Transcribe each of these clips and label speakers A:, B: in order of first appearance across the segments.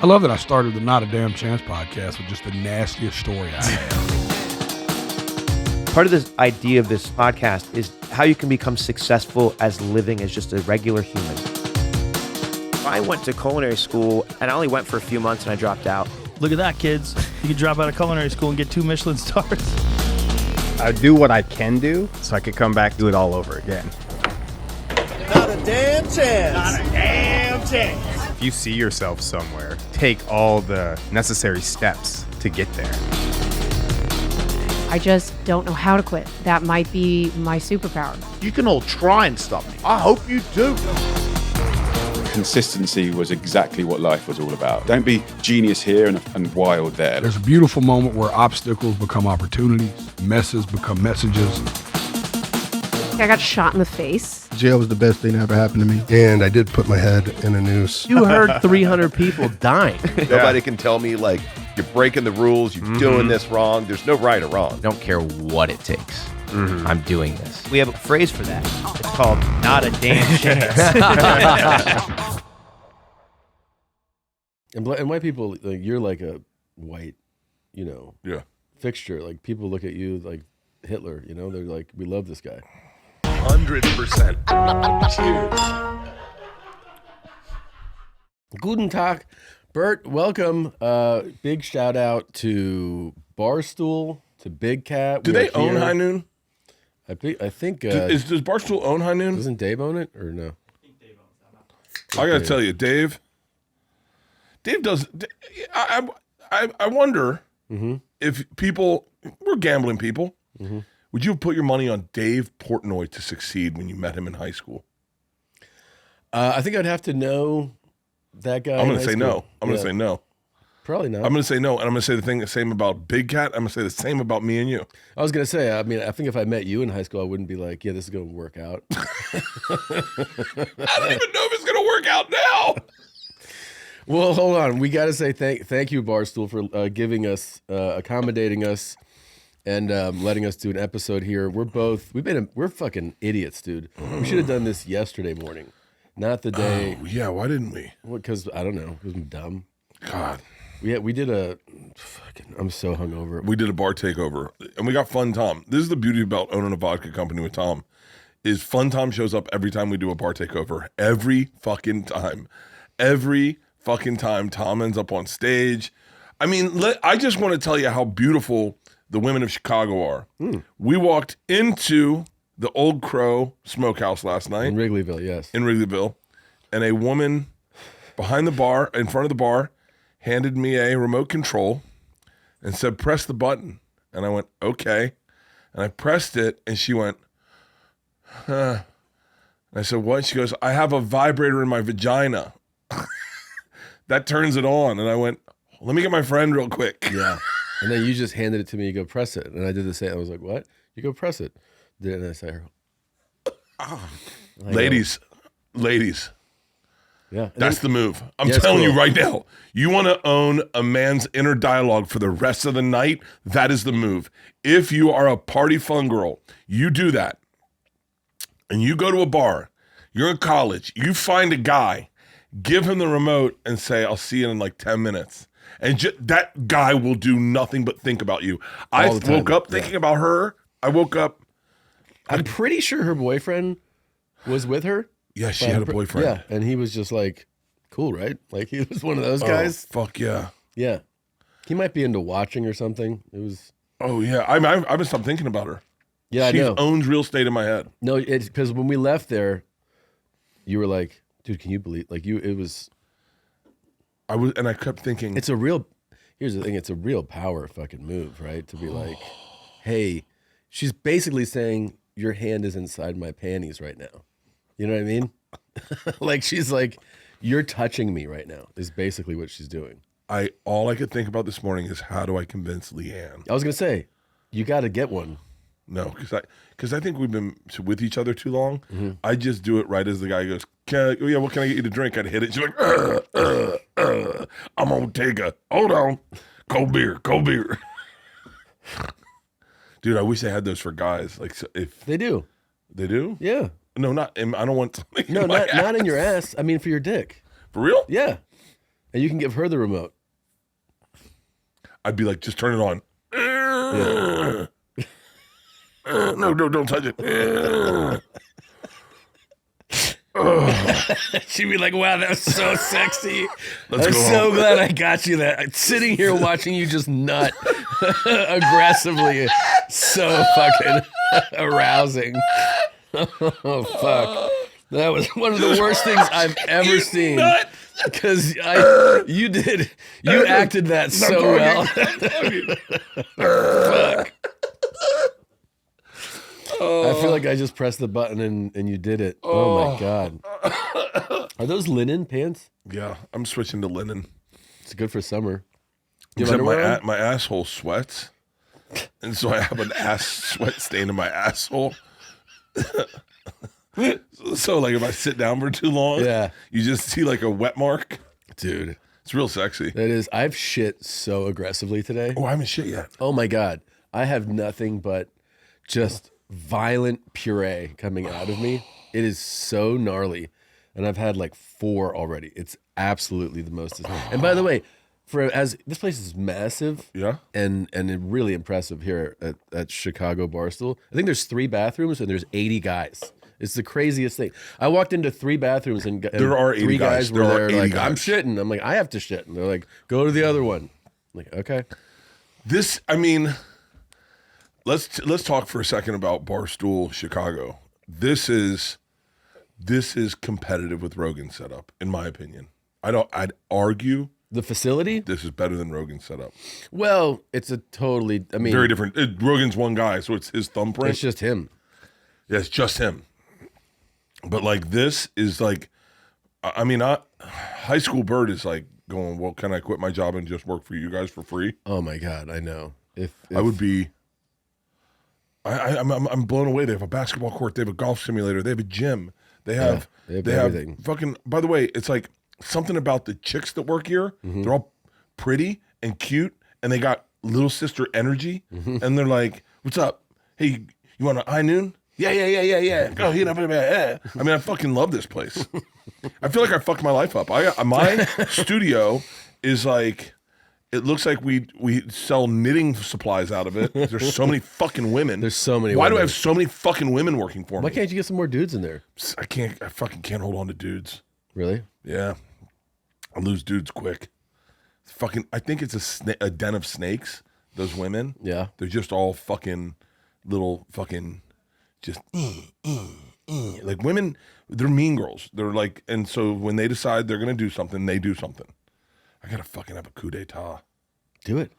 A: I love that I started the Not a Damn Chance podcast with just the nastiest story I have.
B: Part of this idea of this podcast is how you can become successful as living as just a regular human. I went to culinary school and I only went for a few months and I dropped out.
C: Look at that, kids. You can drop out of culinary school and get 2 Michelin stars.
D: I do what I can do so I could come back and do it all over again.
E: Not a damn chance.
F: Not a damn chance.
D: If you see yourself somewhere, take all the necessary steps to get there.
G: I just don't know how to quit. That might be my superpower.
F: You can all try and stop me. I hope you do.
H: Consistency was exactly what life was all about. Don't be genius here and wild there.
A: There's a beautiful moment where obstacles become opportunities, messes become messages.
G: I got shot in the face.
I: Jail was the best thing that ever happened to me. And I did put my head in a noose.
J: You heard 300 people dying.
K: Nobody can tell me, like, you're breaking the rules, you're doing this wrong. There's no right or wrong.
J: I don't care what it takes. I'm doing this.
B: We have a phrase for that. It's called not a damn chance.
L: And white people, like, you're like a white, fixture. Like, people look at you like Hitler, they're like, we love this guy.
F: 100%. Cheers.
L: Guten Tag, Bert. Welcome. Big shout out to Barstool, to Big Cat.
F: Do they own High Noon?
L: I think.
F: Does Barstool own High Noon?
L: Doesn't Dave own it or no?
F: I think Dave owns that. I gotta tell you, Dave does. I wonder if people, we're gambling people. Would you have put your money on Dave Portnoy to succeed when you met him in high school?
L: I think I'd have to know that guy.
F: I'm going to say no. I'm going to say no.
L: Probably not.
F: I'm going to say no, and I'm going to say the same about Big Cat. I'm going to say the same about me and you.
L: I was going to say, I think if I met you in high school, I wouldn't be like, yeah, this is going to work out.
F: I don't even know if it's going to work out now.
L: Well, hold on. We got to say thank you, Barstool, for giving us, accommodating us, and letting us do an episode here. We're fucking idiots, dude. We should have done this yesterday morning, not the day.
F: Oh, yeah, why didn't we?
L: Because, I don't know, because I'm dumb.
F: God.
L: We did I'm so hungover.
F: We did a bar takeover, and we got Fun Tom. This is the beauty about owning a vodka company with Tom, is Fun Tom shows up every time we do a bar takeover. Every fucking time. Every fucking time Tom ends up on stage. I mean, I just want to tell you how beautiful the women of Chicago are. We walked into the Old Crow Smokehouse last night.
L: In Wrigleyville, yes.
F: In Wrigleyville. And a woman behind the bar, in front of the bar, handed me a remote control and said, press the button. And I went, okay. And I pressed it, and she went, huh. And I said, what? She goes, I have a vibrator in my vagina. That turns it on. And I went, let me get my friend real quick.
L: Yeah. And then you just handed it to me. You go, press it. And I did the same. I was like, what? You go, press it. And I said,
F: ladies.
L: Yeah.
F: That's the move. I'm telling you right now, you want to own a man's inner dialogue for the rest of the night, that is the move. If you are a party fun girl, you do that. And you go to a bar, you're in college, you find a guy, give him the remote and say, I'll see you in like 10 minutes. And that guy will do nothing but think about you. I woke up thinking about her. I woke up.
L: I'm pretty sure her boyfriend was with her.
F: Yeah, she had a boyfriend.
L: Yeah, and he was just like, cool, right? Like, he was one of those guys.
F: Oh, fuck yeah.
L: Yeah. He might be into watching or something. It was.
F: Oh, yeah. I haven't stopped thinking about her.
L: Yeah,
F: she
L: I know.
F: owns real estate in my head.
L: No, it's because when we left there, you were like, dude, can you believe, like, it was.
F: And I kept thinking.
L: Here's the thing, it's a real power fucking move, right? To be like, hey, she's basically saying, your hand is inside my panties right now. You know what I mean? Like, she's like, you're touching me right now, is basically what she's doing.
F: All I could think about this morning is, how do I convince Leanne?
L: I was going to say, you got to get one.
F: No, because I think we've been with each other too long. I just do it right as the guy goes, what can I get you to drink? I'd hit it. She's like, I'm going to take a, hold on, cold beer. Dude, I wish they had those for guys. Like, if
L: they do.
F: They do?
L: Yeah.
F: No, not, I don't want something
L: not in your ass. I mean, for your dick.
F: For real?
L: Yeah. And you can give her the remote.
F: I'd be like, just turn it on.
L: Yeah.
F: No, don't touch it.
L: She'd be like, wow, that was so sexy.
F: Let's
L: I'm
F: go
L: so
F: home.
L: glad I got you that. I'm sitting here watching you just nut aggressively. So fucking arousing. Oh, fuck. That was one of the worst things I've ever seen. Because you acted that so well. Fuck. I feel like I just pressed the button and you did it. Oh my God. Are those linen pants?
F: Yeah, I'm switching to linen.
L: It's good for summer. Do you have
F: Except
L: underwear on?
F: my asshole sweats. And so I have an ass sweat stain in my asshole. So like if I sit down for too long, you just see like a wet mark.
L: Dude.
F: It's real sexy.
L: It is. I've shit so aggressively today.
F: Oh, I haven't shit yet.
L: Oh my God. I have nothing but just violent puree coming out of me. It is so gnarly. And I've had like 4 already. It's absolutely the most. And by the way, this place is massive.
F: Yeah.
L: And really impressive here at Chicago Barstool. I think there's 3 bathrooms and there's 80 guys. It's the craziest thing. I walked into 3 bathrooms and
F: there are 80
L: 3 guys were there like,
F: guys.
L: I'm shitting. I'm like, I have to shit. And they're like, go to the other one. I'm like, okay.
F: This, I mean, let's talk for a second about Barstool Chicago. This is competitive with Rogan's setup, in my opinion. I'd argue
L: the facility.
F: This is better than Rogan's setup.
L: Well, it's a totally, I mean,
F: very different. Rogan's one guy, so it's his thumbprint.
L: It's just him.
F: Yeah, it's just him. But like this is like, I mean, high school Bert is like going, well, can I quit my job and just work for you guys for free?
L: Oh my God, I know. If
F: I would be, I'm blown away. They have a basketball court. They have a golf simulator. They have a gym. They have
L: everything.
F: Fucking. By the way, it's like something about the chicks that work here.
L: Mm-hmm.
F: They're all pretty and cute, and they got little sister energy.
L: Mm-hmm.
F: And they're like, "What's up? Hey, you want an high noon? Yeah. Go heat up. Yeah. I mean, I fucking love this place. I feel like I fucked my life up. My studio is like, it looks like we sell knitting supplies out of it. There's so many fucking women.
L: There's so many.
F: Why do I have so many fucking women working for me?
L: Why can't you get some more dudes in there?
F: I fucking can't hold on to dudes.
L: Really?
F: Yeah. I lose dudes quick. Fucking, I think it's a den of snakes, those women.
L: Yeah.
F: They're just all fucking little fucking just like women, they're mean girls. They're like, and so when they decide they're going to do something, they do something. I got to fucking have a coup d'etat.
L: Do it.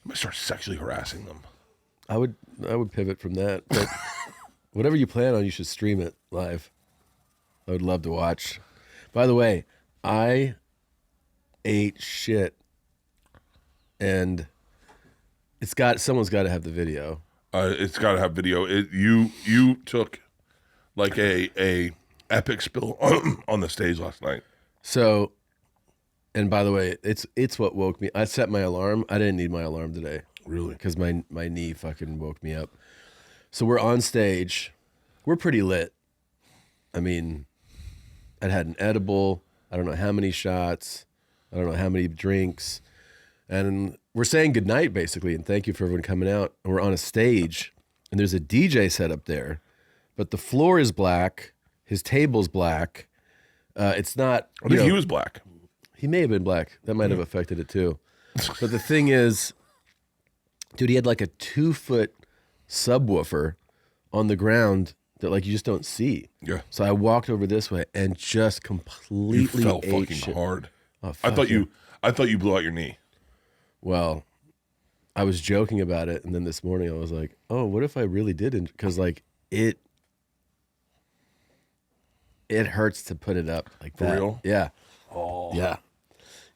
F: I'm going to start sexually harassing them.
L: I would pivot from that. But whatever you plan on, you should stream it live. I would love to watch. By the way, I ate shit, and someone's got to have the video.
F: It's got to have video. You took like a epic spill on the stage last night.
L: So, and by the way, it's what woke me. I set my alarm. I didn't need my alarm today.
F: Really?
L: Because my knee fucking woke me up. So we're on stage. We're pretty lit. I mean, I'd had an edible. I don't know how many shots. I don't know how many drinks. And we're saying goodnight, basically, and thank you for everyone coming out. And we're on a stage, and there's a DJ set up there, but the floor is black. His table's black. It's not.
F: I think he was black.
L: He may have been black. That might have affected it too. But the thing is, dude, he had like a 2-foot subwoofer on the ground that like you just don't see.
F: Yeah.
L: So I walked over this way and just completely
F: You fell
L: ate
F: fucking
L: shit.
F: hard.
L: Oh,
F: I thought you blew out your knee.
L: Well, I was joking about it, and then this morning I was like, "Oh, what if I really did?" Because like it hurts to put it up like that.
F: For real?
L: Yeah.
F: Oh.
L: Yeah.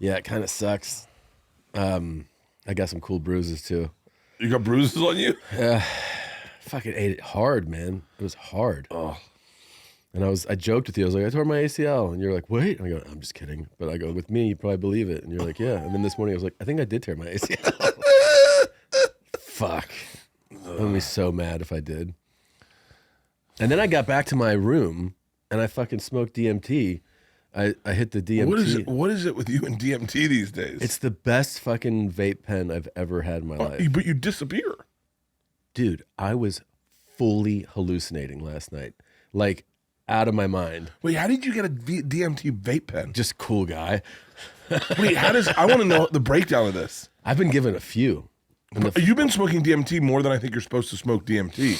L: Yeah. It kind of sucks. I got some cool bruises too.
F: You got bruises on you?
L: Fucking ate it hard, man. It was hard. Oh. And I joked with you. I was like, I tore my ACL. And you're like, wait. And I go, I'm just kidding. But I go, with me, you probably believe it. And you're like, yeah. And then this morning I was like, I think I did tear my ACL. Fuck. I would be so mad if I did. And then I got back to my room and I fucking smoked DMT. I hit the DMT.
F: What is it with you and DMT these days?
L: It's the best fucking vape pen I've ever had in my life.
F: But you disappear.
L: Dude, I was fully hallucinating last night. Like, out of my mind.
F: Wait, how did you get a DMT vape pen?
L: Just cool guy.
F: Wait, I want to know the breakdown of this.
L: I've been given a few.
F: You've been smoking DMT more than I think you're supposed to smoke DMT.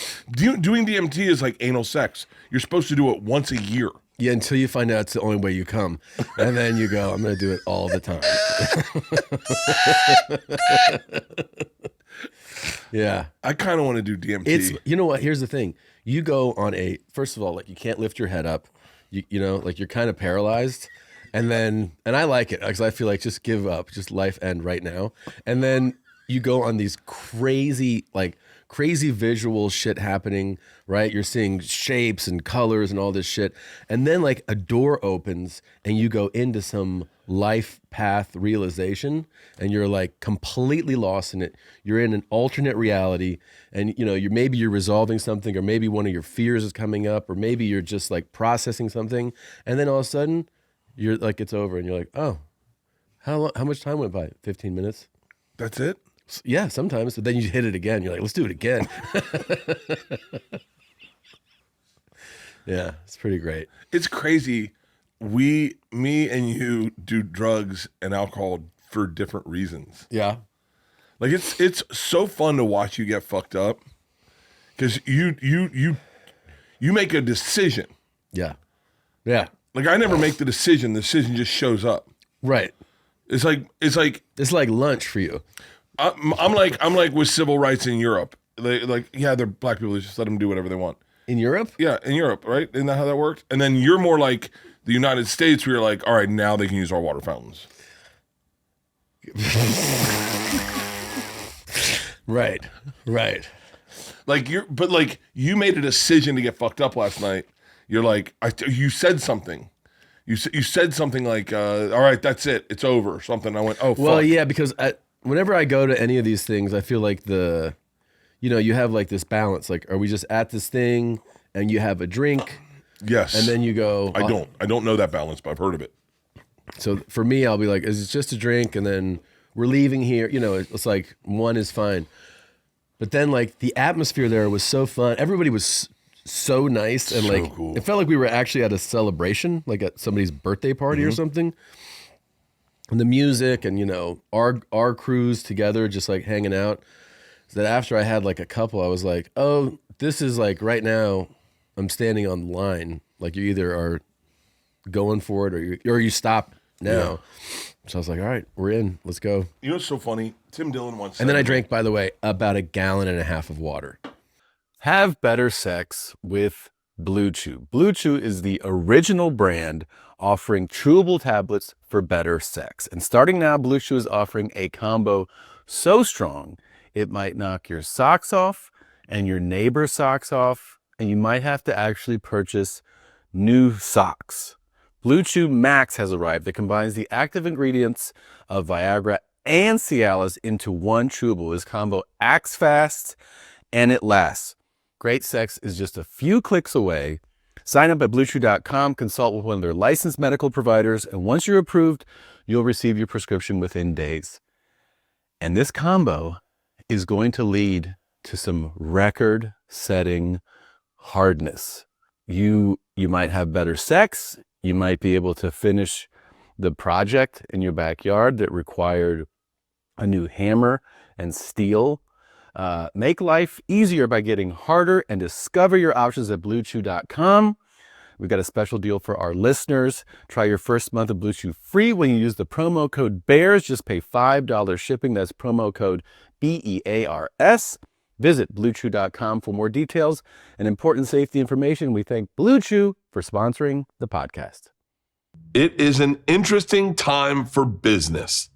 F: Doing DMT is like anal sex. You're supposed to do it once a year.
L: Yeah, until you find out it's the only way you come. And then you go, I'm going to do it all the time. Yeah.
F: I kind of want to do DMT.
L: You know what? Here's the thing. You go on first of all, like you can't lift your head up. You know, like you're kind of paralyzed. And I like it because I feel like just give up, just life end right now. And then you go on these crazy visual shit happening, right? You're seeing shapes and colors and all this shit. And then like a door opens and you go into some life path realization and you're like completely lost in it. You're in an alternate reality and you know, maybe you're resolving something or maybe one of your fears is coming up or maybe you're just like processing something. And then all of a sudden you're like, it's over and you're like, oh, how much time went by? 15 minutes.
F: That's it?
L: Yeah, sometimes. But then you hit it again. You're like, let's do it again. Yeah, it's pretty great.
F: It's crazy. Me and you do drugs and alcohol for different reasons.
L: Yeah.
F: Like it's so fun to watch you get fucked up because you make a decision.
L: Yeah. Yeah.
F: Like I never make the decision. The decision just shows up.
L: Right.
F: It's like
L: lunch for you.
F: I'm like with civil rights in Europe. They're black people. Just let them do whatever they want.
L: In Europe?
F: Yeah, in Europe, right? Isn't that how that worked? And then you're more like the United States, where you're like, all right, now they can use our water fountains.
L: Right.
F: Like you made a decision to get fucked up last night. You're like, you said something. You said something like, all right, that's it. It's over or something. I went, oh, fuck.
L: Well, yeah, because whenever I go to any of these things, I feel like you have like this balance. Like, are we just at this thing and you have a drink?
F: Yes.
L: And then you go.
F: I don't know that balance, but I've heard of it.
L: So for me, I'll be like, is it just a drink? And then we're leaving here. You know, it's like one is fine. But then like the atmosphere there was so fun. Everybody was so nice and like cool. It felt like we were actually at a celebration, like at somebody's birthday party or something. And the music and our crews together just like hanging out. So that after I had like a couple, I was like, oh, this is like right now I'm standing on the line. Like you either are going for it or you stop now. Yeah. So I was like, all right, we're in. Let's go.
F: You know what's so funny? Tim Dillon once said.
L: And then I drank, by the way, about 1.5 gallons of water.
M: Have better sex with Blue Chew. Blue Chew is the original brand offering chewable tablets for better sex. And starting now, Blue Chew is offering a combo so strong, it might knock your socks off and your neighbor's socks off, and you might have to actually purchase new socks. Blue Chew Max has arrived that combines the active ingredients of Viagra and Cialis into one chewable. This combo acts fast and it lasts. Great sex is just a few clicks away. Sign up at BlueChew.com, consult with one of their licensed medical providers, and once you're approved, you'll receive your prescription within days. And this combo is going to lead to some record-setting hardness. You might have better sex. You might be able to finish the project in your backyard that required a new hammer and steel. Make life easier by getting harder and discover your options at BlueChew.com. We've got a special deal for our listeners. Try your first month of Blue Chew free when you use the promo code BEARS. Just pay $5 shipping. That's promo code BEARS. Visit BlueChew.com for more details and important safety information. We thank Blue Chew for sponsoring the podcast.
F: It is an interesting time for business.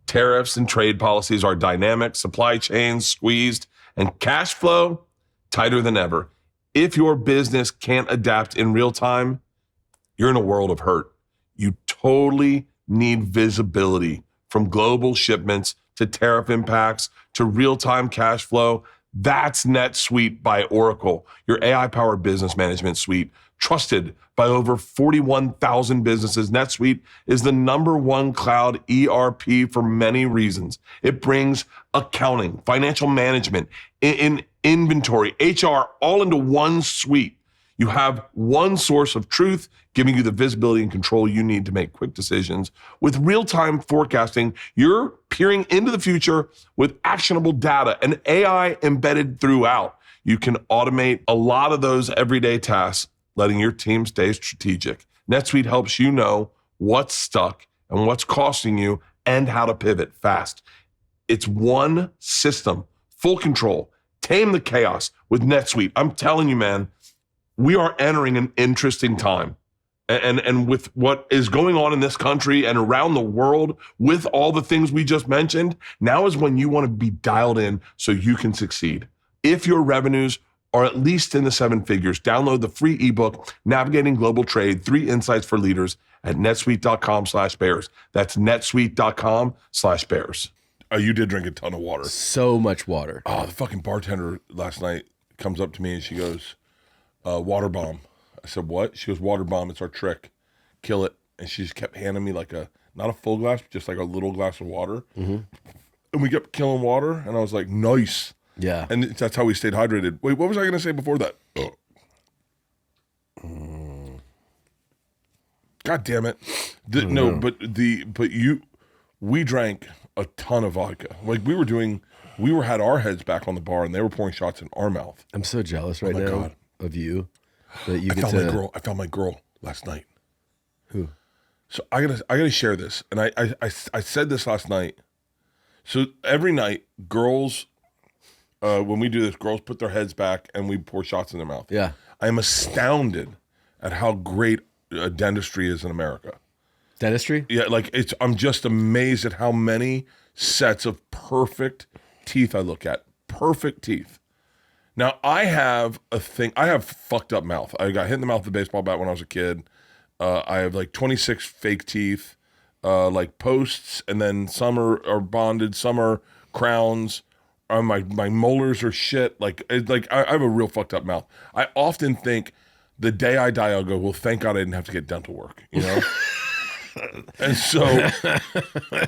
F: Tariffs and trade policies are dynamic, supply chains squeezed, and cash flow tighter than ever. If your business can't adapt in real time, you're in a world of hurt. You totally need visibility from global shipments to tariff impacts to real-time cash flow. That's NetSuite by Oracle, your AI-powered business management suite, trusted by over 41,000 businesses. NetSuite is the #1 cloud ERP for many reasons. It brings accounting, financial management, in inventory, HR, all into one suite. You have one source of truth, giving you the visibility and control you need to make quick decisions. With real-time forecasting, you're peering into the future with actionable data and AI embedded throughout. You can automate a lot of those everyday tasks, letting your team stay strategic. NetSuite helps you know what's stuck and what's costing you and how to pivot fast. It's one system, full control. Tame the chaos with NetSuite. I'm telling you, man, we are entering an interesting time. And with what is going on in this country and around the world, with all the things we just mentioned, now is when you want to be dialed in so you can succeed. If your revenues are at least in the 7 figures, download the free ebook, Navigating Global Trade, 3 Insights for Leaders at netsuite.com/bears. That's netsuite.com/bears. Oh, you did drink a ton of water.
L: So much water.
F: Oh, the fucking bartender last night comes up to me and she goes, water bomb. I said, what? She goes, water bomb. It's our trick. Kill it. And she just kept handing me like not a full glass, but just like a little glass of water. Mm-hmm. And we kept killing water. And I was like, nice.
L: Yeah.
F: And that's how we stayed hydrated. Wait, what was I going to say before that? God damn it. We drank a ton of vodka. Like we had our heads back on the bar and they were pouring shots in our mouth.
L: I'm so jealous right now. God. Of you that you
F: I found my girl last night.
L: Who?
F: So I gotta share this, and I said this last night. So every night, girls, when we do this, girls put their heads back and we pour shots in their mouth.
L: Yeah,
F: I am astounded at how great dentistry is in America.
L: Dentistry?
F: Yeah, I'm just amazed at how many sets of perfect teeth I look at. Perfect teeth. Now, I have fucked up mouth. I got hit in the mouth with a baseball bat when I was a kid. I have like 26 fake teeth, like posts, and then some are bonded, some are crowns. My molars are shit. I have a real fucked up mouth. I often think the day I die, I'll go, well, thank God I didn't have to get dental work, you know? And so...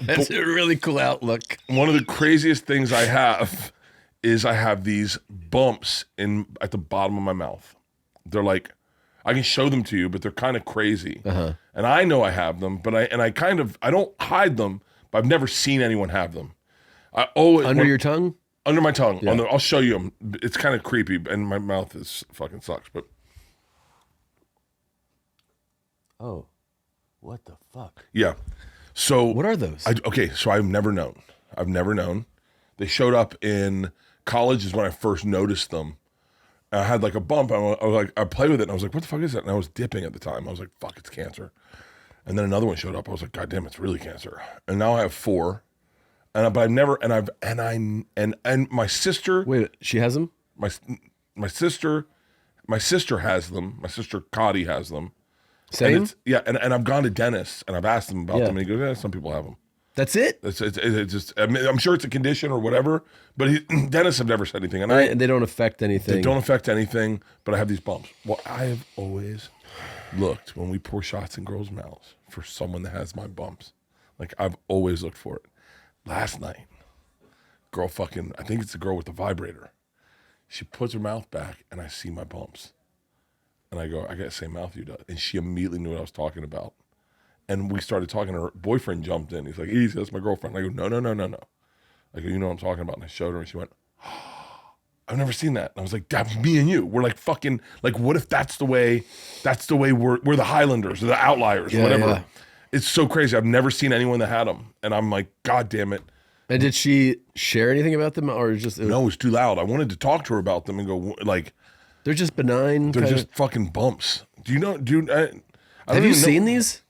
L: That's a really cool outlook.
F: One of the craziest things I have... is I have these bumps at the bottom of my mouth. They're like, I can show them to you, but they're kind of crazy. Uh-huh. And I know I have them, but I don't hide them, but I've never seen anyone have them.
L: Your tongue?
F: Under my tongue.
L: Yeah.
F: I'll show you them. It's kind of creepy, and my mouth fucking sucks. But
L: oh, what the fuck?
F: Yeah. So
L: what are those?
F: So I've never known. They showed up in college is when I first noticed them. I had like a bump. I played with it and I was like, what the fuck is that? And I was dipping at the time. I was like, fuck, it's cancer. And then another one showed up. I was like, God damn, it's really cancer. And now I have 4. But I've never, and my sister.
L: Wait, she has them?
F: My sister has them. My sister Cotty has them.
L: Same?
F: And I've gone to dentists and I've asked them about them and he goes, yeah, some people have them.
L: That's it?
F: It's just, I mean, I'm sure it's a condition or whatever, but dentists have never said anything.
L: And they don't affect anything.
F: They don't affect anything, but I have these bumps. Well, I have always looked when we pour shots in girls' mouths for someone that has my bumps. Like, I've always looked for it. Last night, I think it's the girl with the vibrator. She puts her mouth back, and I see my bumps. And I go, I got the same mouth you do. And she immediately knew what I was talking about. And we started talking. Her boyfriend jumped in. He's like, easy, that's my girlfriend. And I go, no. I go, you know what I'm talking about? And I showed her, and she went, oh, I've never seen that. And I was like, that's me and you. We're like fucking, like, what if that's the way we're the Highlanders or the outliers, whatever. Yeah. It's so crazy. I've never seen anyone that had them. And I'm like, God damn it.
L: And did she share anything about them or just?
F: No, it was too loud. I wanted to talk to her about them and go, like.
L: They're just benign.
F: They're just fucking bumps. Do you know,
L: have you seen these?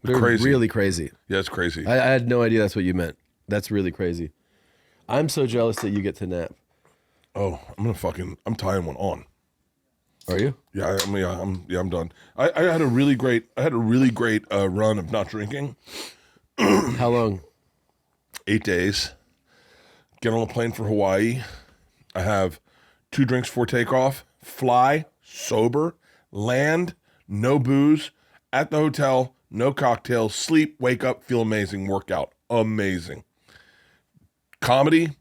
L: They're
F: crazy.
L: Really crazy.
F: Yeah, it's crazy.
L: I had no idea that's what you meant. That's really crazy. I'm so jealous that you get to nap.
F: Oh, I'm tying one on.
L: Are you?
F: Yeah, I'm done. I had a really great run of not drinking.
L: How long?
F: 8 days. Get on a plane for Hawaii. I have 2 drinks before takeoff, fly, sober, land, no booze, at the hotel, no cocktails, sleep, wake up, feel amazing, workout, amazing. Comedy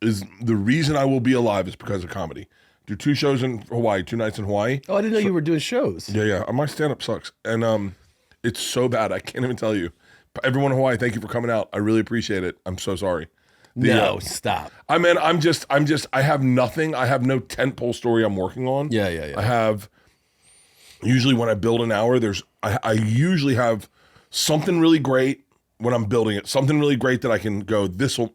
F: is the reason I will be alive is because of comedy. Do 2 shows in Hawaii, 2 nights in Hawaii.
L: Oh, I didn't know you were doing shows.
F: Yeah. My stand-up sucks. And it's so bad, I can't even tell you. Everyone in Hawaii, thank you for coming out. I really appreciate it. I'm so sorry.
L: Stop.
F: I mean, I have nothing. I have no tentpole story I'm working on.
L: Yeah.
F: I have, usually when I build an hour, I usually have something really great when I'm building it, something really great that I can go,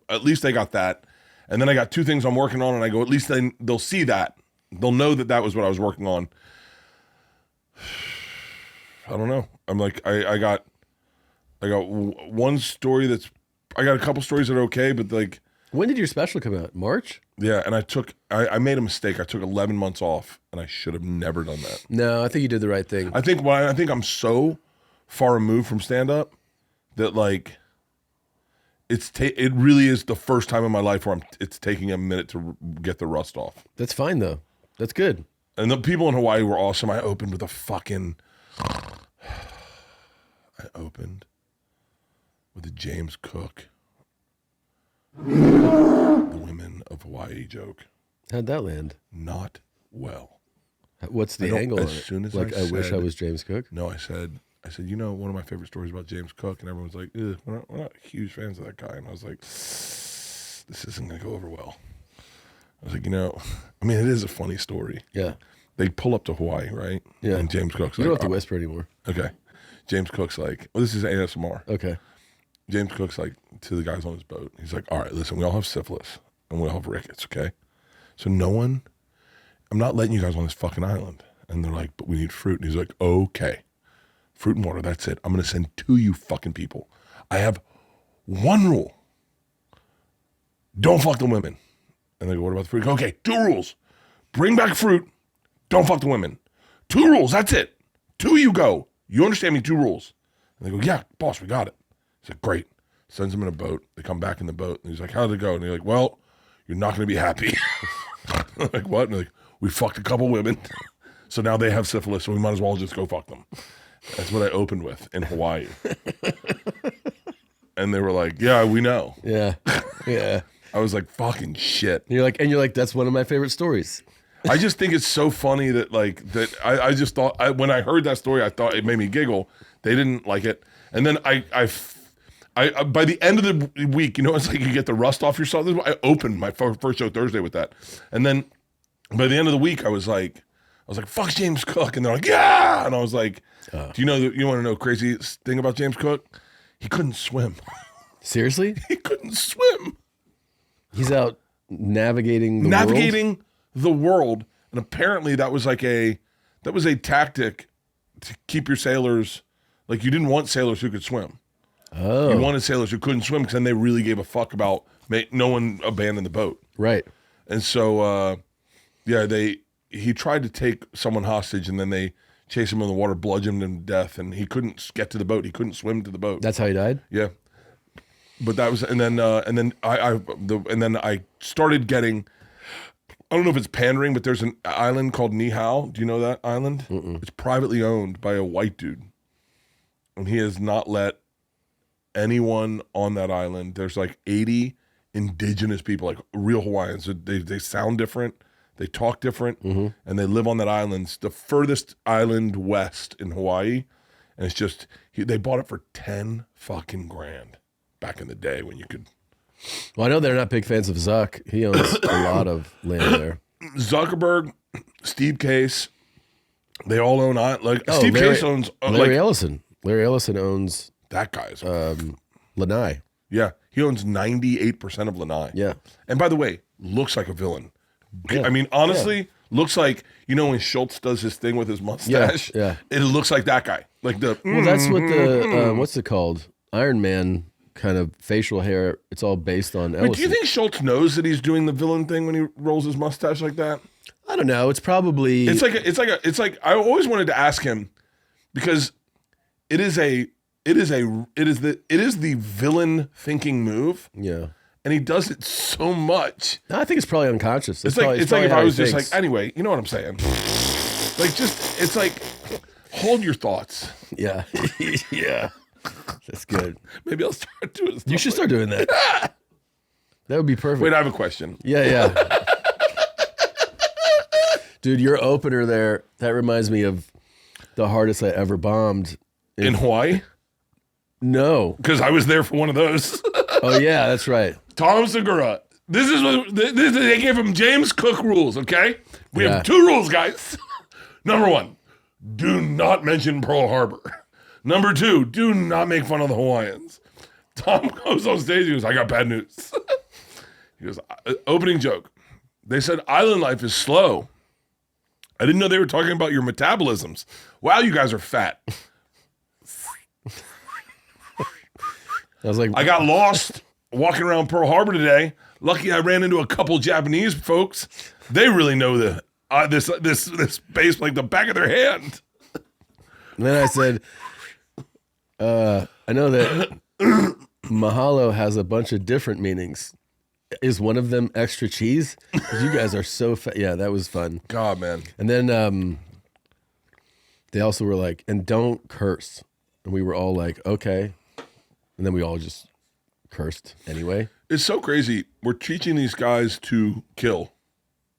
F: at least they got that. And then I got 2 things I'm working on, and I go, at least they'll see that. They'll know that was what I was working on. I don't know. I'm like, I got one story I got a couple stories that are okay, but like.
L: When did your special come out? March?
F: Yeah, and I made a mistake. I took 11 months off, and I should have never done that.
L: No, I think you did the right thing.
F: I think I'm so far removed from stand-up that like, it really is the first time in my life where it's taking a minute to get the rust off.
L: That's fine though. That's good.
F: And the people in Hawaii were awesome. I opened with a James Cook, the women of Hawaii joke.
L: How'd that land?
F: Not well.
L: What's the angle on it?
F: As soon as
L: I wish I was James Cook?
F: No, I said, one of my favorite stories about James Cook, and everyone's like, we're not huge fans of that guy. And I was like, this isn't going to go over well. I was like, it is a funny story.
L: Yeah.
F: They pull up to Hawaii, right?
L: Yeah.
F: And James Cook's
L: You don't have to whisper anymore.
F: Okay. James Cook's like, this is ASMR.
L: Okay.
F: James Cook's like, to the guys on his boat, he's like, all right, listen, we all have syphilis, and we all have rickets, okay? So I'm not letting you guys on this fucking island. And they're like, but we need fruit. And he's like, okay. Fruit and water, that's it. I'm going to send 2 you fucking people. I have 1 rule. Don't fuck the women. And they go, what about the fruit? Okay, 2 rules. Bring back fruit. Don't fuck the women. 2 rules, that's it. 2 you go. You understand me, 2 rules. And they go, yeah, boss, we got it. He's like, great. Sends them in a boat. They come back in the boat. And he's like, how did it go? And they're like, well, you're not going to be happy. I'm like, what? And they're like, we fucked a couple women. So now they have syphilis, so we might as well just go fuck them. That's what I opened with in Hawaii. And they were like, yeah, we know.
L: Yeah. Yeah.
F: I was like, fucking shit.
L: You're like, that's one of my favorite stories.
F: I just think it's so funny that I just thought, when I heard that story, I thought it made me giggle. They didn't like it. And then I by the end of the week, it's like you get the rust off yourself. I opened my first show Thursday with that. And then by the end of the week, I was like, fuck James Cook. And they're like, yeah. And I was like, do you want to know the crazy thing about James Cook? He couldn't swim.
L: Seriously?
F: He couldn't swim.
L: He's out navigating
F: the world. And apparently that was a tactic to keep your sailors, like you didn't want sailors who could swim.
L: Oh.
F: You wanted sailors who couldn't swim because then they really gave a fuck about no one abandoned the boat.
L: Right.
F: And so, he tried to take someone hostage and then they chased him in the water, bludgeoned him to death, and he couldn't get to the boat. He couldn't swim to the boat.
L: That's how he died?
F: Yeah. But that was, and then I started getting, I don't know if it's pandering, but there's an island called Nihao. Do you know that island?
L: Mm-mm.
F: It's privately owned by a white dude. And he has not let anyone on that island. There's like 80 indigenous people, like real Hawaiians. They sound different. They talk different.
L: Mm-hmm.
F: And they live on that island. It's the furthest island west in Hawaii. And it's just, they bought it for 10 fucking grand back in the day when you could.
L: Well, I know they're not big fans of Zuck. He owns a lot of land there.
F: Zuckerberg, Steve Case, they all own Steve Case owns
L: Larry Ellison. Larry Ellison owns
F: that guy's
L: Lanai.
F: Yeah, he owns 98% of Lanai.
L: Yeah, and
F: by the way, looks like a villain.
L: Yeah.
F: I mean, honestly, looks like when Schultz does his thing with his mustache.
L: Yeah,
F: it looks like that guy. Like the
L: that's what the what's it called? Iron Man kind of facial hair. It's all based on Ellison.
F: Do you think Schultz knows that he's doing the villain thing when he rolls his mustache like that?
L: I don't know. It's probably
F: it's like I always wanted to ask him because it is the villain thinking move.
L: Yeah.
F: and he does it so much.
L: No, I think it's probably unconscious.
F: It's like if I was just like, anyway, you know what I'm saying? Like, just, it's like, hold your thoughts.
L: Yeah. Yeah. That's good.
F: Maybe I'll start doing stuff.
L: You should start doing that. That would be perfect.
F: Wait, I have a question.
L: Yeah. Dude, your opener there, that reminds me of the hardest I ever bombed.
F: In Hawaii?
L: No.
F: Because I was there for one of those.
L: Oh, yeah, that's right.
F: Tom Segura. This is what they gave him James Cook rules, okay? We have 2 rules, guys. Number 1, do not mention Pearl Harbor. Number 2, do not make fun of the Hawaiians. Tom goes on stage, he goes, I got bad news. He goes, opening joke. They said island life is slow. I didn't know they were talking about your metabolisms. Wow, you guys are fat.
L: I was like,
F: I got lost walking around Pearl Harbor today. Lucky I ran into a couple Japanese folks. They really know this base like the back of their hand.
L: And then I said, I know that mahalo has a bunch of different meanings. Is one of them extra cheese? Because you guys are so fat. Yeah, that was fun.
F: God, man.
L: And then they also were like, and don't curse. And we were all like, okay. And then we all just cursed anyway.
F: It's so crazy. We're teaching these guys to kill.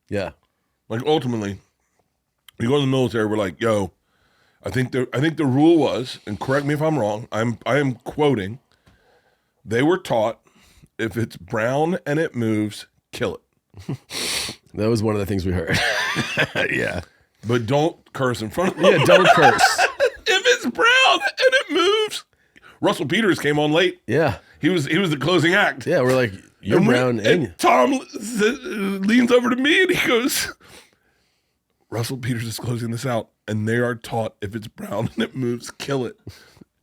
L: Yeah.
F: Like ultimately, we go to the military, we're like, yo, I think the rule was, and correct me if I'm wrong, I am quoting, they were taught, if it's brown and it moves, kill it.
L: That was one of the things we heard. Yeah.
F: But don't curse in front of them.
L: Yeah, don't curse.
F: If it's brown and it moves. Russell Peters came on late.
L: Yeah.
F: He was the closing act.
L: Yeah, we're like, you're brown.
F: And Tom leans over to me and he goes, Russell Peters is closing this out. And they are taught, if it's brown and it moves, kill it.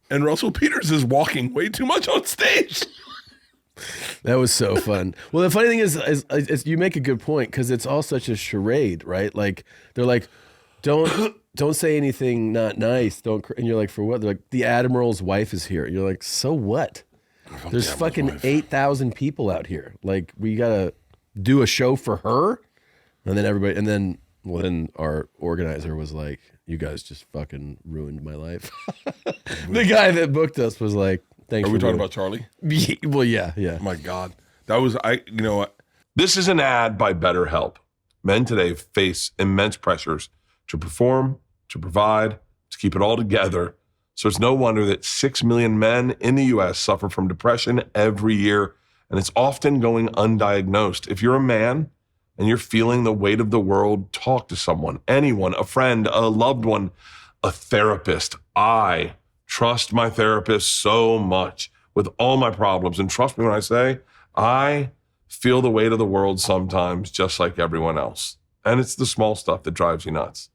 F: And Russell Peters is walking way too much on stage.
L: That was so fun. Well, the funny thing is you make a good point because it's all such a charade, right? Like they're like, don't say anything not nice. And you're like, for what? They're like, the admiral's wife is here. And you're like, so what? There's fucking 8,000 people out here. Like we gotta do a show for her, and then everybody, and then our organizer was like, you guys just fucking ruined my life. The guy that booked us was like, thanks.
F: Are we talking about Charlie?
L: Well, yeah.
F: My God. That was, you know what? This is an ad by BetterHelp. Men today face immense pressures to perform, to provide, to keep it all together. So it's no wonder that 6 million men in the U.S. suffer from depression every year, and it's often going undiagnosed. If you're a man and you're feeling the weight of the world, talk to someone, anyone, a friend, a loved one, a therapist. I trust my therapist so much with all my problems. And trust me when I say, I feel the weight of the world sometimes just like everyone else. And it's the small stuff that drives you nuts.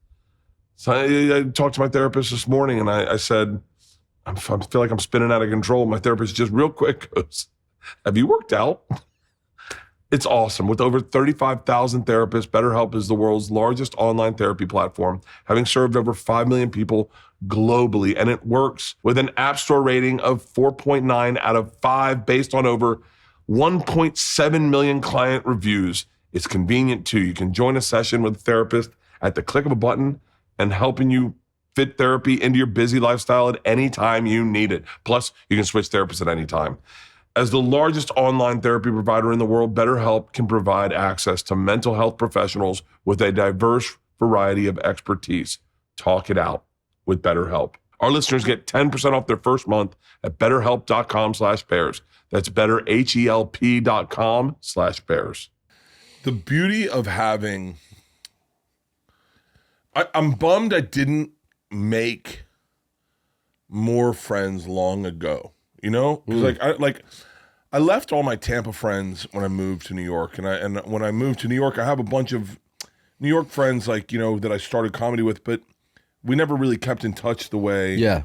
F: So I talked to my therapist this morning and I said, I feel like I'm spinning out of control. My therapist just real quick goes, have you worked out? It's awesome. With over 35,000 therapists, BetterHelp is the world's largest online therapy platform, having served over 5 million people globally. And it works with an App Store rating of 4.9 out of 5 based on over 1.7 million client reviews. It's convenient too. You can join a session with a therapist at the click of a button and helping you fit therapy into your busy lifestyle at any time you need it. Plus, you can switch therapists at any time. As the largest online therapy provider in the world, BetterHelp can provide access to mental health professionals with a diverse variety of expertise. Talk it out with BetterHelp. Our listeners get 10% off their first month at betterhelp.com/bears. That's betterhelp.com/bears. The beauty of having, I'm bummed I didn't make more friends long ago. You know, because I left all my Tampa friends when I moved to New York, and when I moved to New York, I have a bunch of New York friends that I started comedy with, but we never really kept in touch the way.
L: Yeah,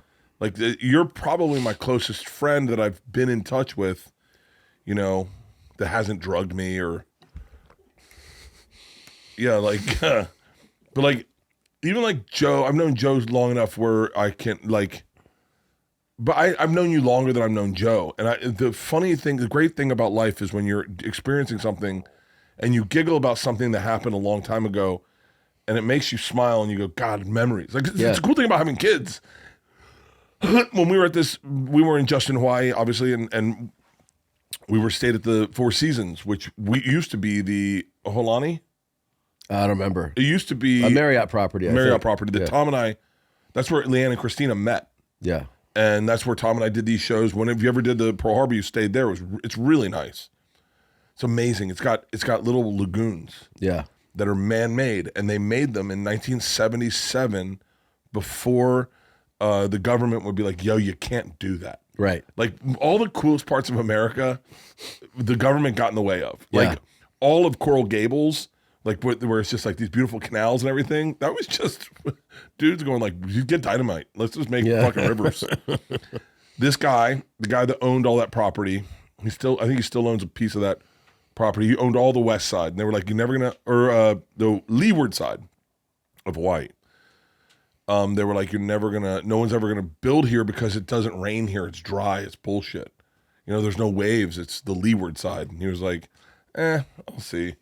F: you're probably my closest friend that I've been in touch with, that hasn't drugged me or but even Joe, I've known Joe long enough where I can But I've known you longer than I've known Joe. And the great thing about life is when you're experiencing something and you giggle about something that happened a long time ago and it makes you smile and you go, God, memories. Like, it's a cool thing about having kids. When we were in Justin, Hawaii, obviously, and we stayed at the Four Seasons, which used to be the Aholani.
L: I don't remember.
F: It used to be
L: a Marriott property.
F: That Tom and I, that's where Leanne and Christina met.
L: Yeah.
F: And that's where Tom and I did these shows. Whenever you ever did the Pearl Harbor, you stayed there. It's really nice. It's amazing. It's got little lagoons.
L: Yeah.
F: That are man-made, and they made them in 1977 before the government would be like, yo, you can't do that.
L: Right.
F: Like all the coolest parts of America, the government got in the way of. Like all of Coral Gables, like where it's just like these beautiful canals and everything. That was just dudes going like, you get dynamite. Let's just make fucking rivers. This guy, the guy that owned all that property, I think he still owns a piece of that property. He owned all the west side. And they were like, you're never gonna, or the leeward side of Hawaii. They were like, no one's ever gonna build here because it doesn't rain here. It's dry. It's bullshit. There's no waves. It's the leeward side. And he was like, I'll see.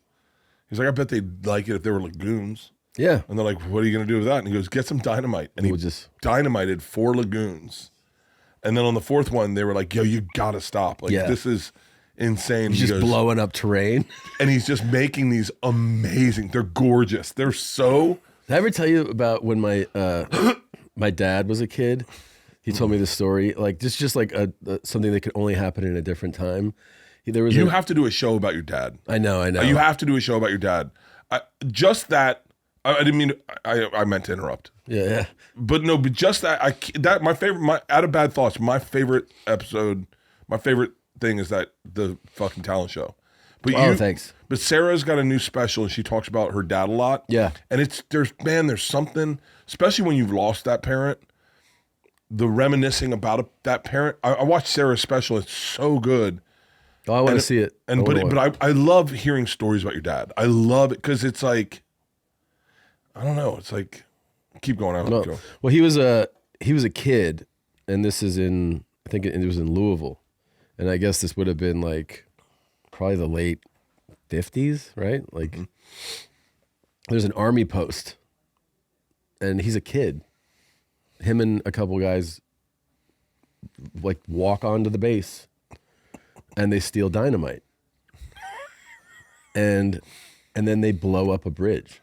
F: He's like, I bet they'd like it if there were lagoons.
L: Yeah.
F: And they're like, what are you going to do with that? And he goes, get some dynamite. And he just dynamited 4 lagoons. And then on the 4th one, they were like, yo, you got to stop. Like, this is insane.
L: He's just blowing up terrain.
F: And he's just making these amazing, they're gorgeous. They're so.
L: Did I ever tell you about when my my dad was a kid? He told me this story. Like, this just like something that could only happen in a different time.
F: You have to do a show about your dad.
L: I know.
F: You have to do a show about your dad. I didn't mean. I meant to interrupt.
L: Yeah.
F: But no. But just that. My favorite. Out of Bad Thoughts. My favorite episode. My favorite thing is that the fucking talent show. But
L: thanks.
F: But Sarah's got a new special and she talks about her dad a lot.
L: Yeah.
F: And there's something, especially when you've lost that parent. The reminiscing about that parent. I watched Sarah's special. It's so good.
L: Oh, I want to see it.
F: But I love hearing stories about your dad. I love it because it's like, I don't know. It's like, keep going.
L: Well, he was a kid, and this is I think it was in Louisville, and I guess this would have been like probably the late 50s, right? Like, there's an army post, and he's a kid. Him and a couple guys like walk onto the base. And they steal dynamite. And then they blow up a bridge.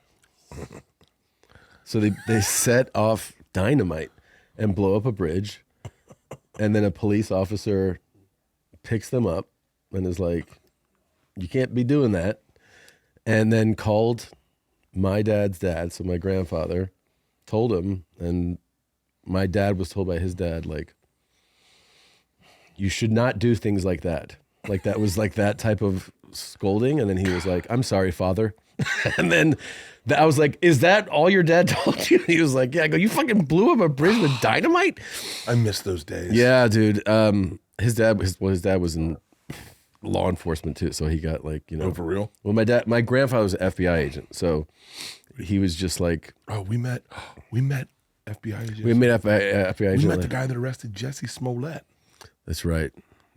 L: So they set off dynamite and blow up a bridge. And then a police officer picks them up and is like, you can't be doing that. And then called my dad's dad, so my grandfather, told him, and my dad was told by his dad, like, you should not do things like that. Like, that was like that type of scolding. And then he was like, I'm sorry, father. And then I was like, is that all your dad told you? He was like, yeah. I go, you fucking blew up a bridge with dynamite?
F: I miss those days.
L: Yeah, dude. His dad was in law enforcement too. So he got like,
F: Oh, for real?
L: Well, my grandfather was an FBI agent. So he was just like.
F: Oh, we met FBI agents.
L: We met FBI agents.
F: We met the guy that arrested Jesse Smollett.
L: That's right.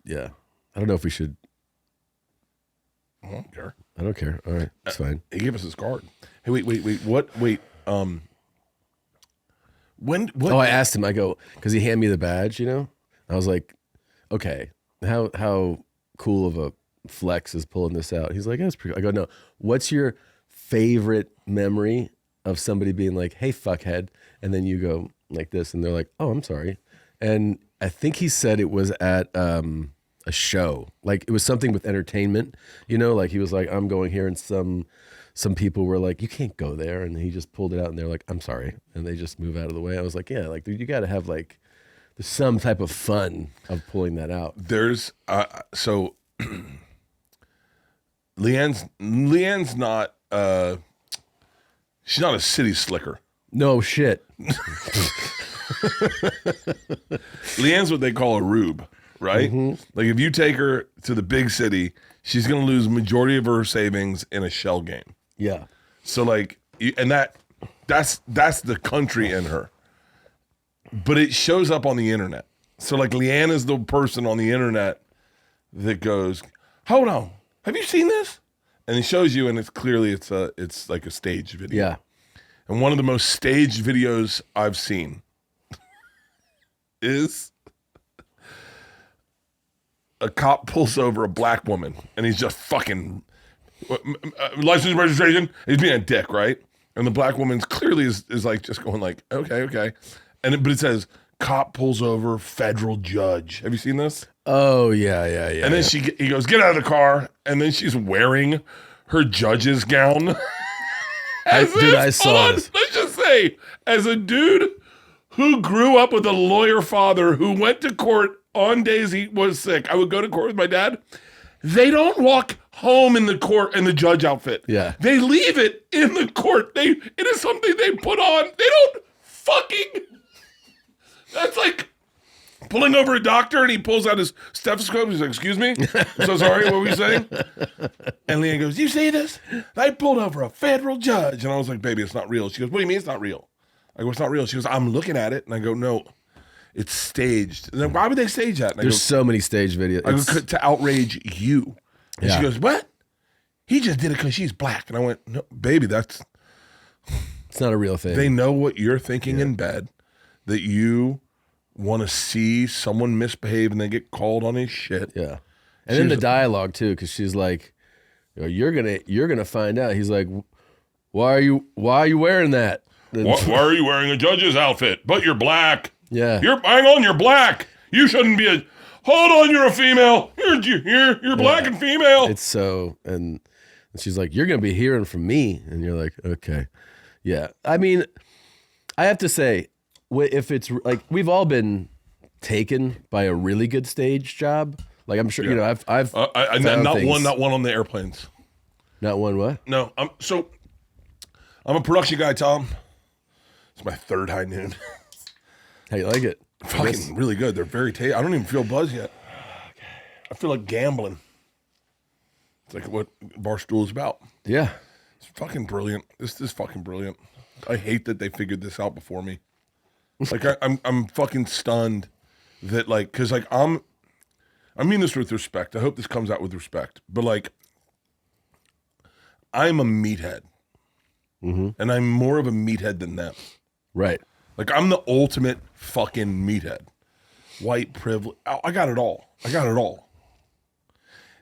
L: Yeah. I don't know if we should.
F: I don't care.
L: I don't care. All right. It's fine.
F: He gave us his card. Hey, wait. What? Wait. When? What?
L: Oh, I asked him. I go, because he handed me the badge, I was like, okay, how cool of a flex is pulling this out? He's like, that's pretty cool. I go, no. What's your favorite memory of somebody being like, hey, fuckhead? And then you go like this, and they're like, oh, I'm sorry. And I think he said it was at a show. Like, it was something with entertainment, like he was like, I'm going here, and some people were like, you can't go there. And he just pulled it out and they're like, I'm sorry. And they just move out of the way. I was like, yeah, like, dude, you got to have like some type of fun of pulling that out.
F: There's, so Leanne's not, she's not a city slicker.
L: No shit.
F: Leanne's what they call a rube, right? Mm-hmm. Like, if you take her to the big city, she's going to lose majority of her savings in a shell game.
L: Yeah.
F: So like, and that's the country in her, but it shows up on the internet. So like Leanne is the person on the internet that goes, hold on, have you seen this? And he shows you, and it's clearly it's like a staged video.
L: Yeah.
F: And one of the most staged videos I've seen is a cop pulls over a black woman, and he's just fucking license and registration. He's being a dick, right? And the black woman's clearly is like just going like, okay, but it says cop pulls over federal judge. Have you seen this?
L: Oh yeah.
F: And then he goes, get out of the car, and then she's wearing her judge's gown.
L: I saw this.
F: Let's just say, as a dude who grew up with a lawyer father who went to court on days he was sick, I would go to court with my dad. They don't walk home in the court in the judge outfit.
L: Yeah.
F: They leave it in the court. It is something they put on. They don't fucking. That's like pulling over a doctor and he pulls out his stethoscope. He's like, excuse me? I'm so sorry. What were you saying? And Leanne goes, you see this? I pulled over a federal judge. And I was like, baby, it's not real. She goes, what do you mean it's not real? I go, it's not real. She goes, I'm looking at it. And I go, no, it's staged. And then why would they stage that? And
L: There's so many stage videos.
F: I go, to outrage you. And she goes, what? He just did it because she's black. And I went, no, baby, it's
L: not a real thing.
F: They know what you're thinking in bed, that you want to see someone misbehave and they get called on his shit.
L: Yeah. And then the dialogue too, because she's like, you're gonna find out. He's like, why are you wearing that?
F: Why are you wearing a judge's outfit? But you're black.
L: Yeah.
F: Hang on, you're black. You shouldn't be hold on, you're a female. You're black and female.
L: It's so, and she's like, you're gonna be hearing from me. And you're like, okay. Yeah. I mean, I have to say, if it's like, we've all been taken by a really good stage job. Like I'm sure, I've
F: not one on the airplanes.
L: Not one what?
F: No. I'm a production guy, Tom. It's my third high noon.
L: How you like it?
F: Fucking really good. They're very tasty. I don't even feel buzzed yet. I feel like gambling. It's like what Barstool is about.
L: Yeah.
F: It's fucking brilliant. This is fucking brilliant. I hate that they figured this out before me. Like I'm fucking stunned that like, cause like I mean this with respect. I hope this comes out with respect. But like, I'm a meathead, and I'm more of a meathead than them.
L: Right.
F: Like I'm the ultimate fucking meathead. White privilege. I got it all.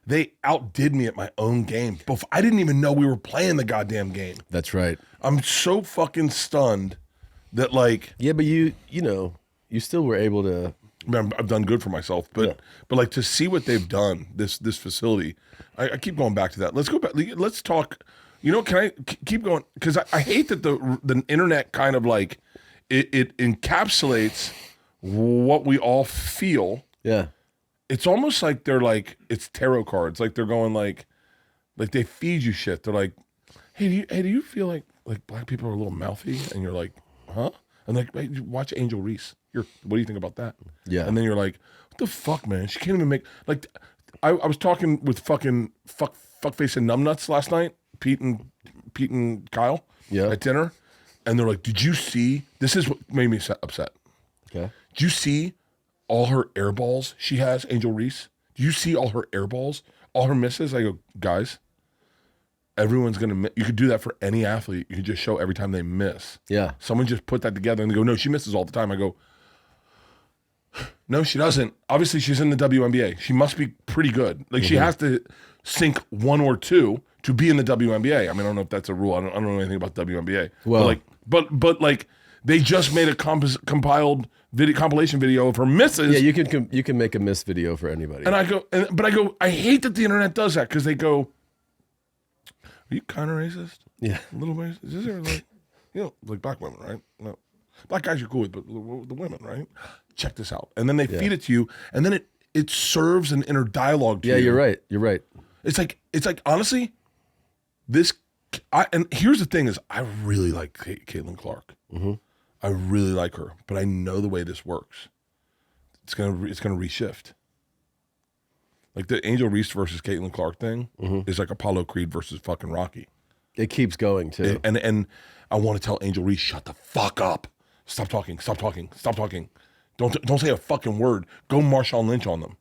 F: They outdid me at my own game. I didn't even know we were playing the goddamn game.
L: That's right.
F: I'm so fucking stunned that like.
L: Yeah, but you still were able to.
F: I've done good for myself, but like to see what they've done, this facility, I keep going back to that. Let's go back. Let's talk. Can I keep going? Because I hate that the internet kind of like it encapsulates what we all feel.
L: Yeah,
F: it's almost like they're like it's tarot cards. Like they're going like they feed you shit. They're like, hey, do you feel like black people are a little mouthy? And you're like, huh? And like, hey, watch Angel Reece. What do you think about that?
L: Yeah.
F: And then you're like, what the fuck, man? She can't even make like. I was talking with fucking fuckface and numbnuts last night, Pete and Kyle, at dinner, and they're like, did you see? This is what made me upset.
L: Okay.
F: Did you see all her air balls she has, Angel Reece? Do you see all her air balls, all her misses? I go, guys, everyone's gonna miss. You could do that for any athlete. You could just show every time they miss.
L: Yeah.
F: Someone just put that together and they go, no, she misses all the time. I go, no, she doesn't. Obviously, she's in the WNBA. She must be pretty good. Like she has to sink one or two to be in the WNBA. I mean, I don't know if that's a rule. I don't know anything about WNBA.
L: Well,
F: but like they just made a compilation video of her misses.
L: Yeah, you can make a miss video for anybody.
F: And I go, I hate that the internet does that because they go, are you kind of racist?
L: Yeah,
F: a little racist. Is this like like black women, right? No, black guys you're cool with, but the women, right? Check this out, and then they feed it to you, and then it serves an inner dialogue to you.
L: Yeah, you're right. You're right.
F: It's like honestly, and here's the thing is I really like Caitlin Clark. I really like her, but I know the way this works. It's gonna reshift. Like the Angel Reece versus Caitlin Clark thing is like Apollo Creed versus fucking Rocky.
L: It keeps going too.
F: And I want to tell Angel Reece, shut the fuck up. Stop talking. Don't say a fucking word. Go Marshawn Lynch on them.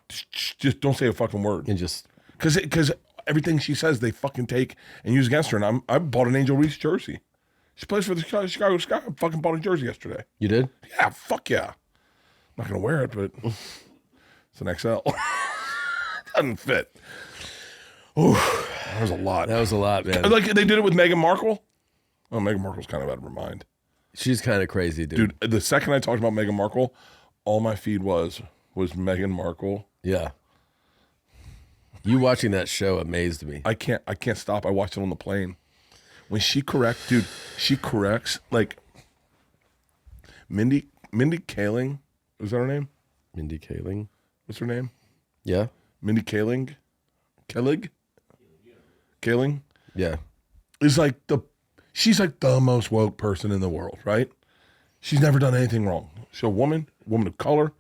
F: Just don't say a fucking word.
L: And just
F: because everything she says they fucking take and use against her. And I bought an Angel Reece jersey. She plays for the Chicago Sky. I fucking bought a jersey yesterday.
L: You did?
F: Yeah, fuck yeah. I'm not gonna wear it, but it's an XL. Doesn't fit. Ooh, that was a lot.
L: That was a lot, man.
F: Like they did it with Meghan Markle. Oh, Meghan Markle's kind of out of her mind.
L: She's kind of crazy, dude.
F: Dude, the second I talked about Meghan Markle, all my feed was Meghan Markle.
L: Yeah. You watching that show amazed me.
F: I can't stop. I watched it on the plane. When she corrects like Mindy Kaling. Was that her name?
L: Mindy Kaling.
F: What's her name?
L: Yeah.
F: Mindy Kaling. Kaling?
L: Yeah.
F: She's like the most woke person in the world, right? She's never done anything wrong. She's a woman of color.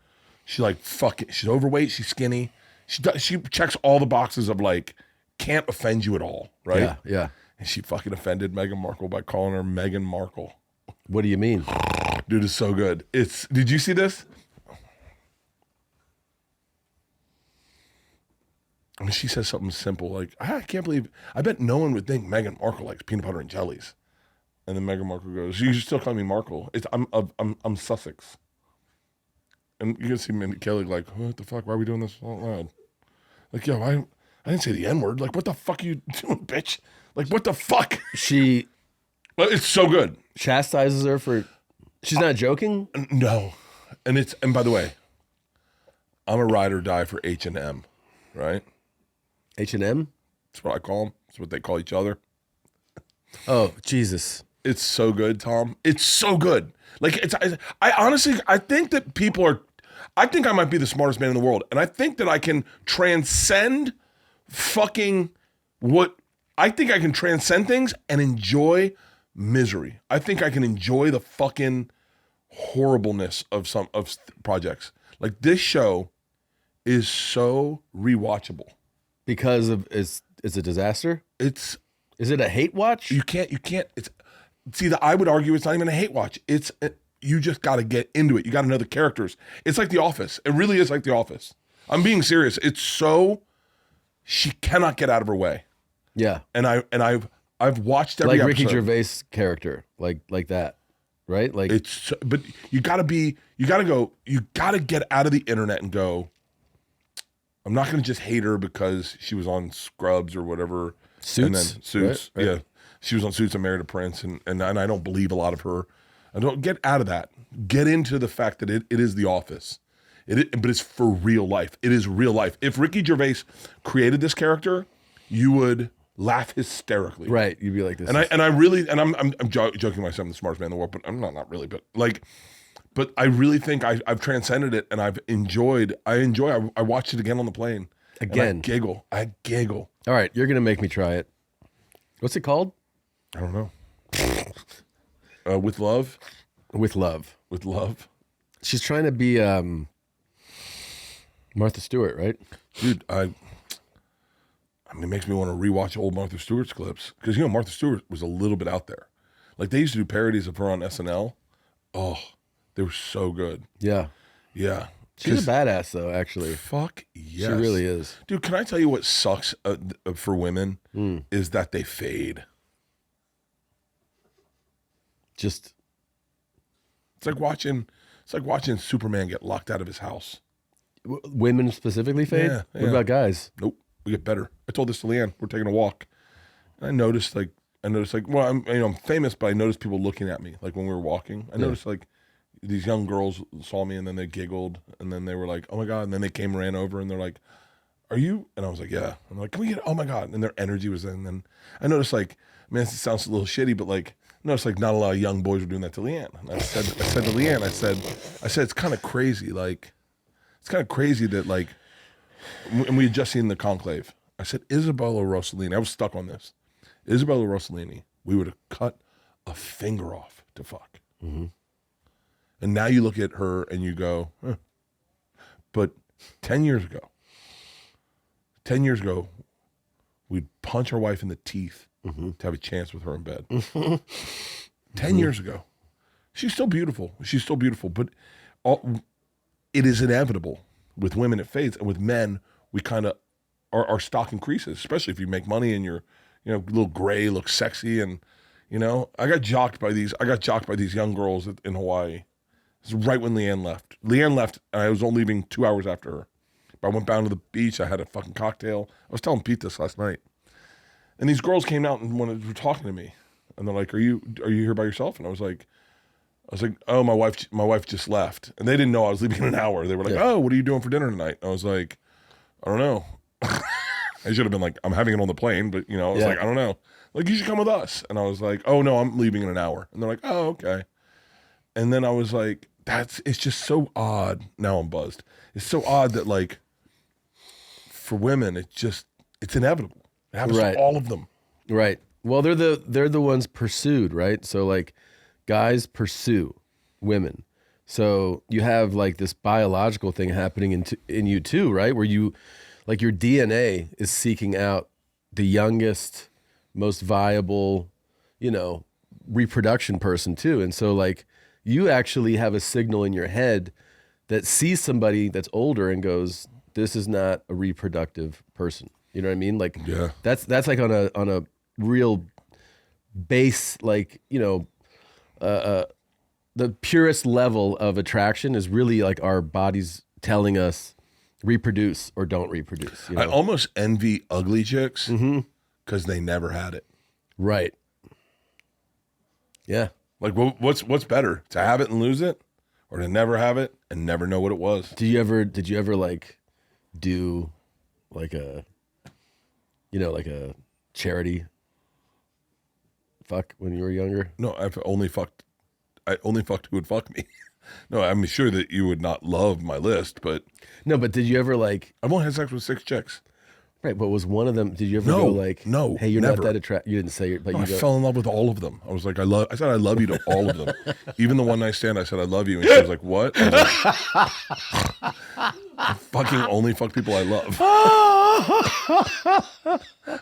F: She's overweight, she's skinny. She checks all the boxes of like, can't offend you at all, right?
L: Yeah, yeah.
F: And she fucking offended Meghan Markle by calling her Meghan Markle.
L: What do you mean?
F: Dude, it's so good. Did you see this? I mean, she says something simple like, I can't believe, I bet no one would think Meghan Markle likes peanut butter and jellies. And then Meghan Markle goes, you still call me Markle. I'm Sussex. And you can see Mindy Kelly like, what the fuck? Why are we doing this out loud? Like, yo, I didn't say the N-word. Like, what the fuck are you doing, bitch? Like, what the fuck? Well, it's so good.
L: Chastises her for, she's not joking?
F: No. And by the way, I'm a ride or die for H&M, right?
L: H&M?
F: That's what I call them. That's what they call each other.
L: Oh, Jesus.
F: It's so good, Tom. It's so good. Like, I honestly think that I think I might be the smartest man in the world. And I think that I can transcend I think I can transcend things and enjoy misery. I think I can enjoy the fucking horribleness of some projects. Like, this show is so rewatchable.
L: Because of, is a disaster? Is it a hate watch?
F: You can't, I would argue it's not even a hate watch. You just got to get into it. You got to know the characters. It's like The Office. It really is like The Office. I'm being serious. She cannot get out of her way.
L: Yeah.
F: And I've watched every
L: like
F: episode.
L: Ricky Gervais character, like that, right? Like
F: but you got to get out of the internet and go, I'm not going to just hate her because she was on Scrubs or whatever.
L: Suits.
F: And then Suits.
L: Right?
F: Yeah. She was on Suits and married a prince. And I don't believe a lot of her. I don't get out of that. Get into the fact that it is The Office. But it's for real life. It is real life. If Ricky Gervais created this character, you would laugh hysterically.
L: Right. You'd be like this.
F: I'm joking myself, I'm the smartest man in the world, but I'm not really, but I really think I've transcended it and I watched it again on the plane.
L: Again.
F: I giggle.
L: All right. You're going to make me try it. What's it called?
F: I don't know. With love.
L: With love.
F: With love.
L: She's trying to be Martha Stewart, right?
F: Dude, it makes me want to rewatch old Martha Stewart's clips. Because, Martha Stewart was a little bit out there. Like, they used to do parodies of her on SNL. Oh, they were so good.
L: Yeah.
F: Yeah.
L: She's a badass, though, actually.
F: Fuck yes.
L: She really is.
F: Dude, can I tell you what sucks for women is that they fade.
L: Just.
F: It's like watching Superman get locked out of his house.
L: Women specifically fade?
F: Yeah.
L: What about guys?
F: Nope. We get better. I told this to Leanne. We're taking a walk. And I noticed well, I'm famous, but I noticed people looking at me like when we were walking. I noticed like these young girls saw me and then they giggled and then they were like, oh my God. And then they ran over and they're like, are you? And I was like, yeah. I'm like, can we get, oh my God. And their energy was in. And then I noticed like, man, this sounds a little shitty, but like, I noticed like not a lot of young boys were doing that to Leanne. And I said to Leanne, I said, it's kind of crazy. Like, it's kind of crazy that like, and we had just seen The Conclave. I said, Isabella Rossellini, I was stuck on this. Isabella Rossellini, we would have cut a finger off to fuck.
L: Mm-hmm.
F: And now you look at her and you go, huh. But 10 years ago, we'd punch our wife in the teeth to have a chance with her in bed. 10 years ago. She's still beautiful. But it is inevitable. With women, it fades, and with men, we kind of our stock increases, especially if you make money and you're, you know, a little gray, look sexy, and you know, I got jocked by these young girls in Hawaii. This is right when Leanne left. Leanne left, and I was only leaving 2 hours after her. But I went down to the beach. I had a fucking cocktail. I was telling Pete this last night, and these girls came out and were talking to me, and they're like, "Are you here by yourself?" And I was like, "Oh, my wife just left," and they didn't know I was leaving in an hour. They were like, "Oh, what are you doing for dinner tonight?" And I was like, "I don't know." I should have been like, "I'm having it on the plane," but you know, I was like, "I don't know." Like, "You should come with us," and I was like, "Oh no, I'm leaving in an hour," and they're like, "Oh, okay." And then I was like, it's just so odd. Now I'm buzzed. It's so odd that like, for women, it's inevitable. It happens to all of them.
L: Right. Well, they're the ones pursued, right? So like, guys pursue women. So you have like this biological thing happening in you too, right? Where you, like, your DNA is seeking out the youngest, most viable, you know, reproduction person too. And so like, you actually have a signal in your head that sees somebody that's older and goes, this is not a reproductive person. You know what I mean? Like, that's like on a real base, like, you know, the purest level of attraction is really like our bodies telling us reproduce or don't reproduce. You know?
F: I almost envy ugly chicks because they never had it.
L: Right. Yeah.
F: Like, what's better, to have it and lose it, or to never have it and never know what it was?
L: Did you ever like do like a, you know, like a charity fuck when you were younger?
F: No, I only fucked who would fuck me. No, I'm sure that you would not love my list, but
L: no. But did you ever like?
F: I've only had sex with 6 chicks.
L: Right, but was one of them? Did you ever go like,
F: no,
L: hey, you're
F: never.
L: not that attractive? You didn't say it, but
F: no,
L: you
F: I fell in love with all of them. I was like, I said I love you to all of them. Even the one night stand, I said I love you, and she was like, what? I was like, I fucking only fuck people I love.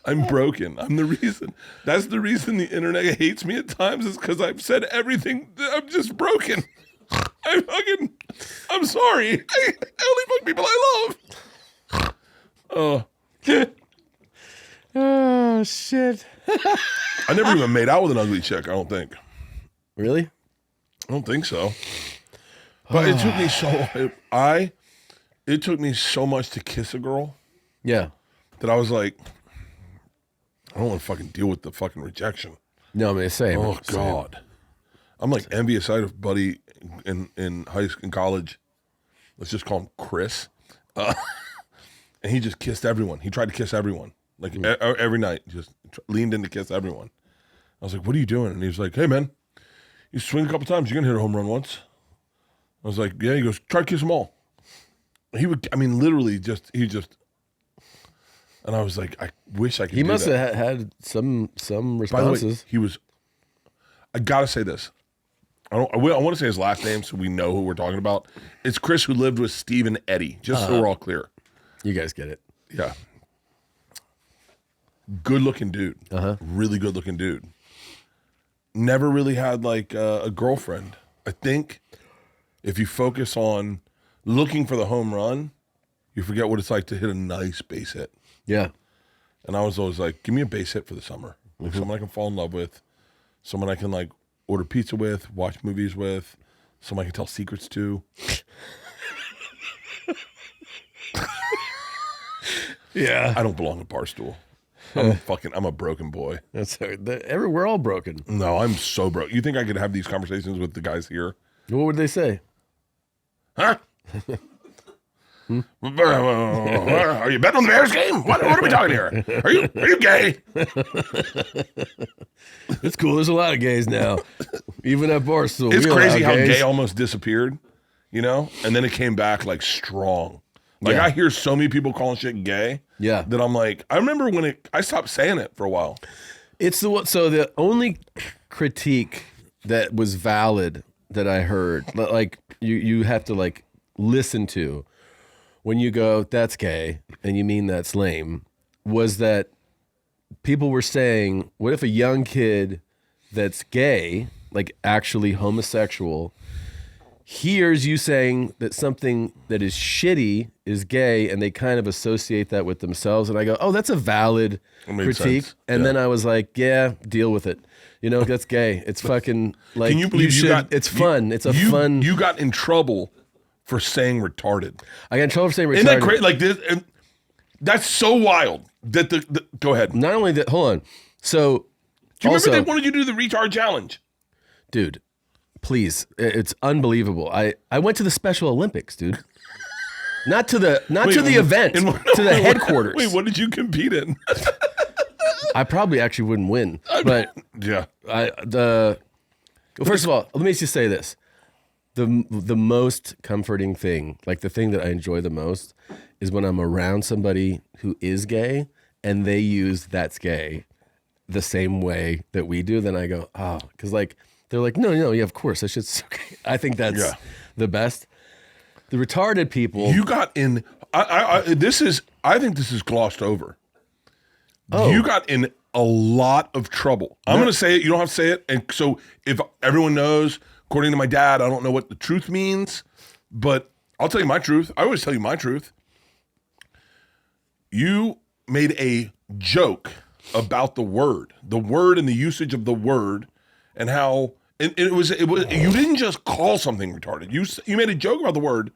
F: I'm broken. I'm the reason. That's the reason the internet hates me at times, is because I've said everything. I'm just broken. I'm sorry. I only fuck people I love.
L: Oh shit!
F: I never even made out with an ugly chick. I don't think.
L: Really?
F: I don't think so. But it took me it took me so much to kiss a girl.
L: Yeah.
F: That I was like, I don't want to fucking deal with the fucking rejection.
L: No, I mean, same.
F: Oh God, I'm like envious. I had a buddy in high school, in college. Let's just call him Chris. And he just kissed everyone. He tried to kiss everyone. Like every night, just leaned in to kiss everyone. I was like, what are you doing? And he was like, hey man, you swing a couple times, you're gonna hit a home run once. I was like, yeah. He goes, try to kiss them all. He would, I mean, literally he just, and I was like, I wish I could.
L: He must have had some responses.
F: By the way, he was, I gotta say this. I want to say his last name so we know who we're talking about. It's Chris, who lived with Steve and Eddie, just so we're all clear.
L: You guys get it.
F: Yeah. Good looking dude. Really good looking dude. Never really had like a girlfriend. I think if you focus on looking for the home run, you forget what it's like to hit a nice base hit.
L: Yeah.
F: And I was always like, give me a base hit for the summer. Like someone I can fall in love with, someone I can like order pizza with, watch movies with, someone I can tell secrets to.
L: Yeah.
F: I don't belong at Barstool. I'm a broken boy.
L: We're all broken.
F: No, I'm so broke. You think I could have these conversations with the guys here?
L: What would they say?
F: Huh? Are you betting on the Bears game? What are we talking here? Are you gay?
L: It's cool. There's a lot of gays now. Even at Barstool.
F: It's crazy how gay almost disappeared, you know? And then it came back like strong. Like I hear so many people calling shit gay.
L: Yeah.
F: That I'm like, I remember when I stopped saying it for a while.
L: So the only critique that was valid that I heard, like you have to like listen to when you go, that's gay, and you mean that's lame, was that people were saying, what if a young kid that's gay, like actually homosexual, hears you saying that something that is shitty is gay, and they kind of associate that with themselves. And I go, oh, that's a valid critique.
F: Sense.
L: And then I was like, yeah, deal with it. You know, that's gay. It's fucking like,
F: can you believe
L: it's fun. It's a fun.
F: You got in trouble for saying retarded.
L: I got in trouble for saying retarded.
F: Isn't that great? Like this, that's so wild that go ahead.
L: Not only that, hold on. So,
F: do you remember they wanted you to do the retard challenge?
L: Dude, please. It's unbelievable. I went to the Special Olympics, dude. Not to the event, to the headquarters.
F: Wait, what did you compete in?
L: I probably actually wouldn't win. But
F: yeah.
L: First of all, let me just say this. The most comforting thing, like the thing that I enjoy the most, is when I'm around somebody who is gay and they use "that's gay" the same way that we do. Then I go, oh, because like they're like, no, yeah, of course, that shit's okay. I think that's the best. The retarded people.
F: You got in. I think this is glossed over.
L: Oh.
F: You got in a lot of trouble. I'm going to say it. You don't have to say it. And so if everyone knows, according to my dad, I don't know what the truth means, but I'll tell you my truth. I always tell you my truth. You made a joke about the word and the usage of the word, and how it was. You didn't just call something retarded. You made a joke about the word,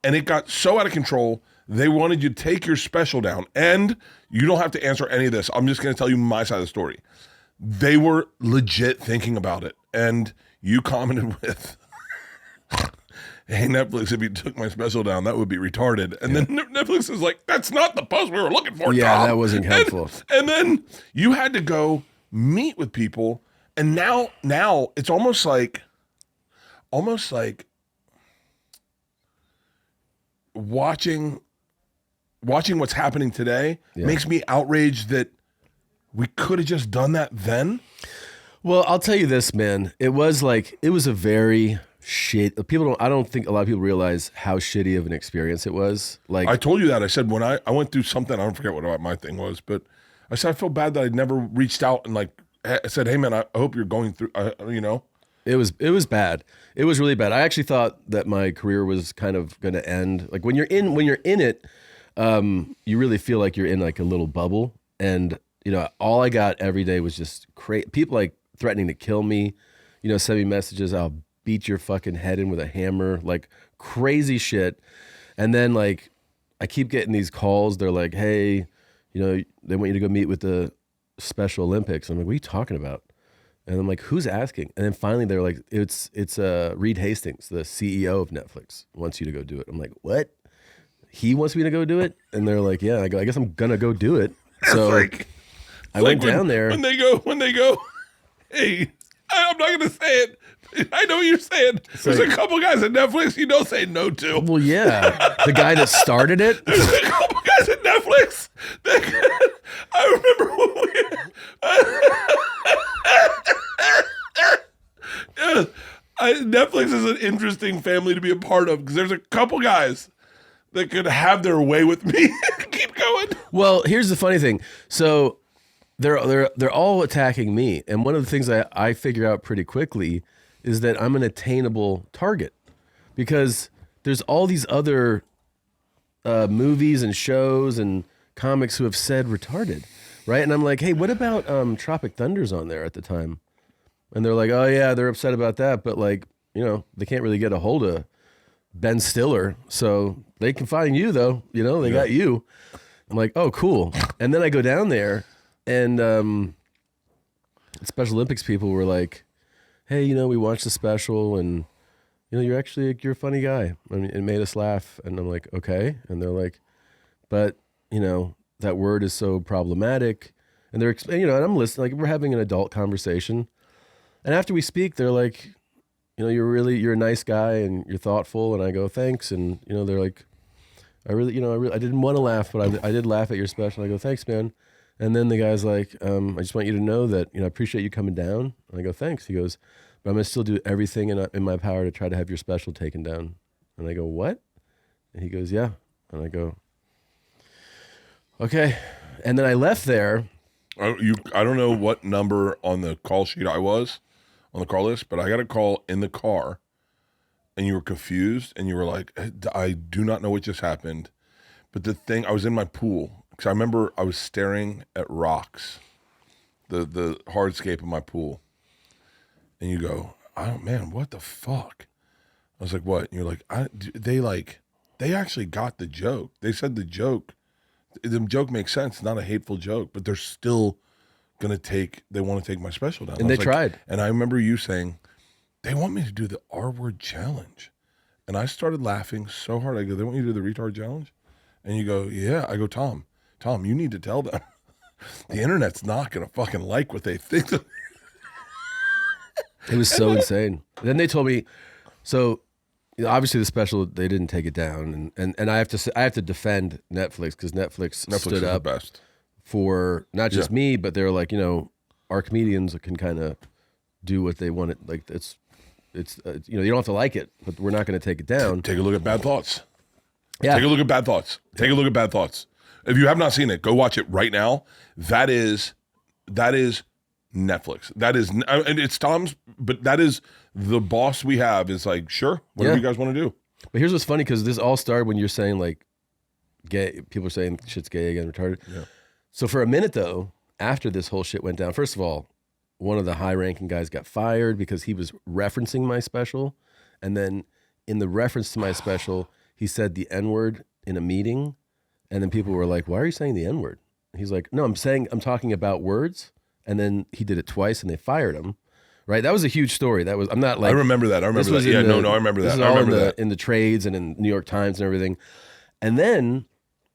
F: and it got so out of control. They wanted you to take your special down, and you don't have to answer any of this. I'm just going to tell you my side of the story. They were legit thinking about it, and you commented with, hey, Netflix, if you took my special down, that would be retarded. And then Netflix is like, that's not the post we were looking for,
L: Yeah,
F: Tom.
L: that wasn't helpful.
F: And then you had to go meet with people, and now it's almost like watching what's happening today makes me outraged that we could have just done that then.
L: Well, I'll tell you this, man. It was a very shit. I don't think a lot of people realize how shitty of an experience it was. Like,
F: I told you that. I said when I went through something, I don't forget what my thing was, but I said I feel bad that I never reached out and like I said, hey man, I hope you're going through. It was bad. It was really bad. I actually thought that my career was kind of going to end. Like when you're in it, you really feel like you're in like a little bubble, and all I got every day was just people like threatening to kill me, send me messages, I'll beat your fucking head in with a hammer, like crazy shit. And then like I keep getting these calls, they're like, hey, they want you to go meet with the Special Olympics. I'm like, what are you talking about? And I'm like, who's asking? And then finally they're like, it's Reed Hastings, the CEO of Netflix, wants you to go do it. I'm like, what? He wants me to go do it? And they're like, yeah. I go, I guess I'm gonna go do it. So I went down there. When they go, hey, I'm not gonna say it. I know what you're saying. There's a couple guys at Netflix you don't say no to.
L: Well, yeah. The guy that started it.
F: There's a couple guys at Netflix I remember when Netflix is an interesting family to be a part of, because there's a couple guys that could have their way with me. Keep going.
L: Well, here's the funny thing. So they're all attacking me, and one of the things I figure out pretty quickly is that I'm an attainable target, because there's all these other movies and shows and comics who have said retarded, right? And I'm like, hey, what about Tropic Thunder's on there at the time? And they're like, oh yeah, they're upset about that, but like, they can't really get a hold of Ben Stiller, so they can find you though. They got you. I'm like, oh, cool. And then I go down there, and Special Olympics people were like, hey, we watched the special, and you're a funny guy. I mean, it made us laugh. And I'm like, okay. And they're like, but that word is so problematic. And they're, and I'm listening, like we're having an adult conversation. And after we speak, they're like, you're a nice guy and you're thoughtful. And I go, thanks. And they're like, I didn't want to laugh, but I did laugh at your special. I go, thanks, man. And then the guy's like, I just want you to know that, I appreciate you coming down. And I go, thanks. He goes, but I'm going to still do everything in my power to try to have your special taken down. And I go, what? And he goes, yeah. And I go, okay. And then I left there.
F: I don't know what number on the call sheet I was on the call list, but I got a call in the car, and you were confused and you were like, I do not know what just happened. But the thing, I was in my pool because I remember I was staring at rocks, the hardscape of my pool. And you go, man, what the fuck? I was like, what? And you're like, they actually got the joke. They said the joke makes sense. It's not a hateful joke, but they're still they want to take my special down.
L: And they tried.
F: And I remember you saying, they want me to do the R-word challenge. And I started laughing so hard. I go, they want you to do the retard challenge? And you go, yeah. I go, Tom, you need to tell them. The internet's not going to fucking like what they think.
L: It was so insane. Then they told me, so obviously the special, they didn't take it down. And I have to defend Netflix because Netflix stood up
F: the best
L: for not just me, but they're like, our comedians can kind of do what they want. Like it's you don't have to like it, but we're not going to take it down.
F: Take a look at Bad Thoughts.
L: Yeah.
F: Take a look at Bad Thoughts. Take a look at Bad Thoughts. If you have not seen it, go watch it right now. That is Netflix. That is, and it's Tom's, but that is the boss we have is like, sure, whatever you guys want to do.
L: But here's what's funny, because this all started when you're saying like gay, people are saying shit's gay again, retarded.
F: Yeah.
L: So for a minute though, after this whole shit went down, first of all, one of the high-ranking guys got fired because he was referencing my special. And then in the reference to my special, he said the N-word in a meeting. And then people were like, why are you saying the N-word? He's like, no, I'm talking about words. And then he did it twice and they fired him. Right? That was a huge story. I
F: remember that. I remember that. Yeah, I remember that.
L: This is all in the trades and in New York Times and everything. And then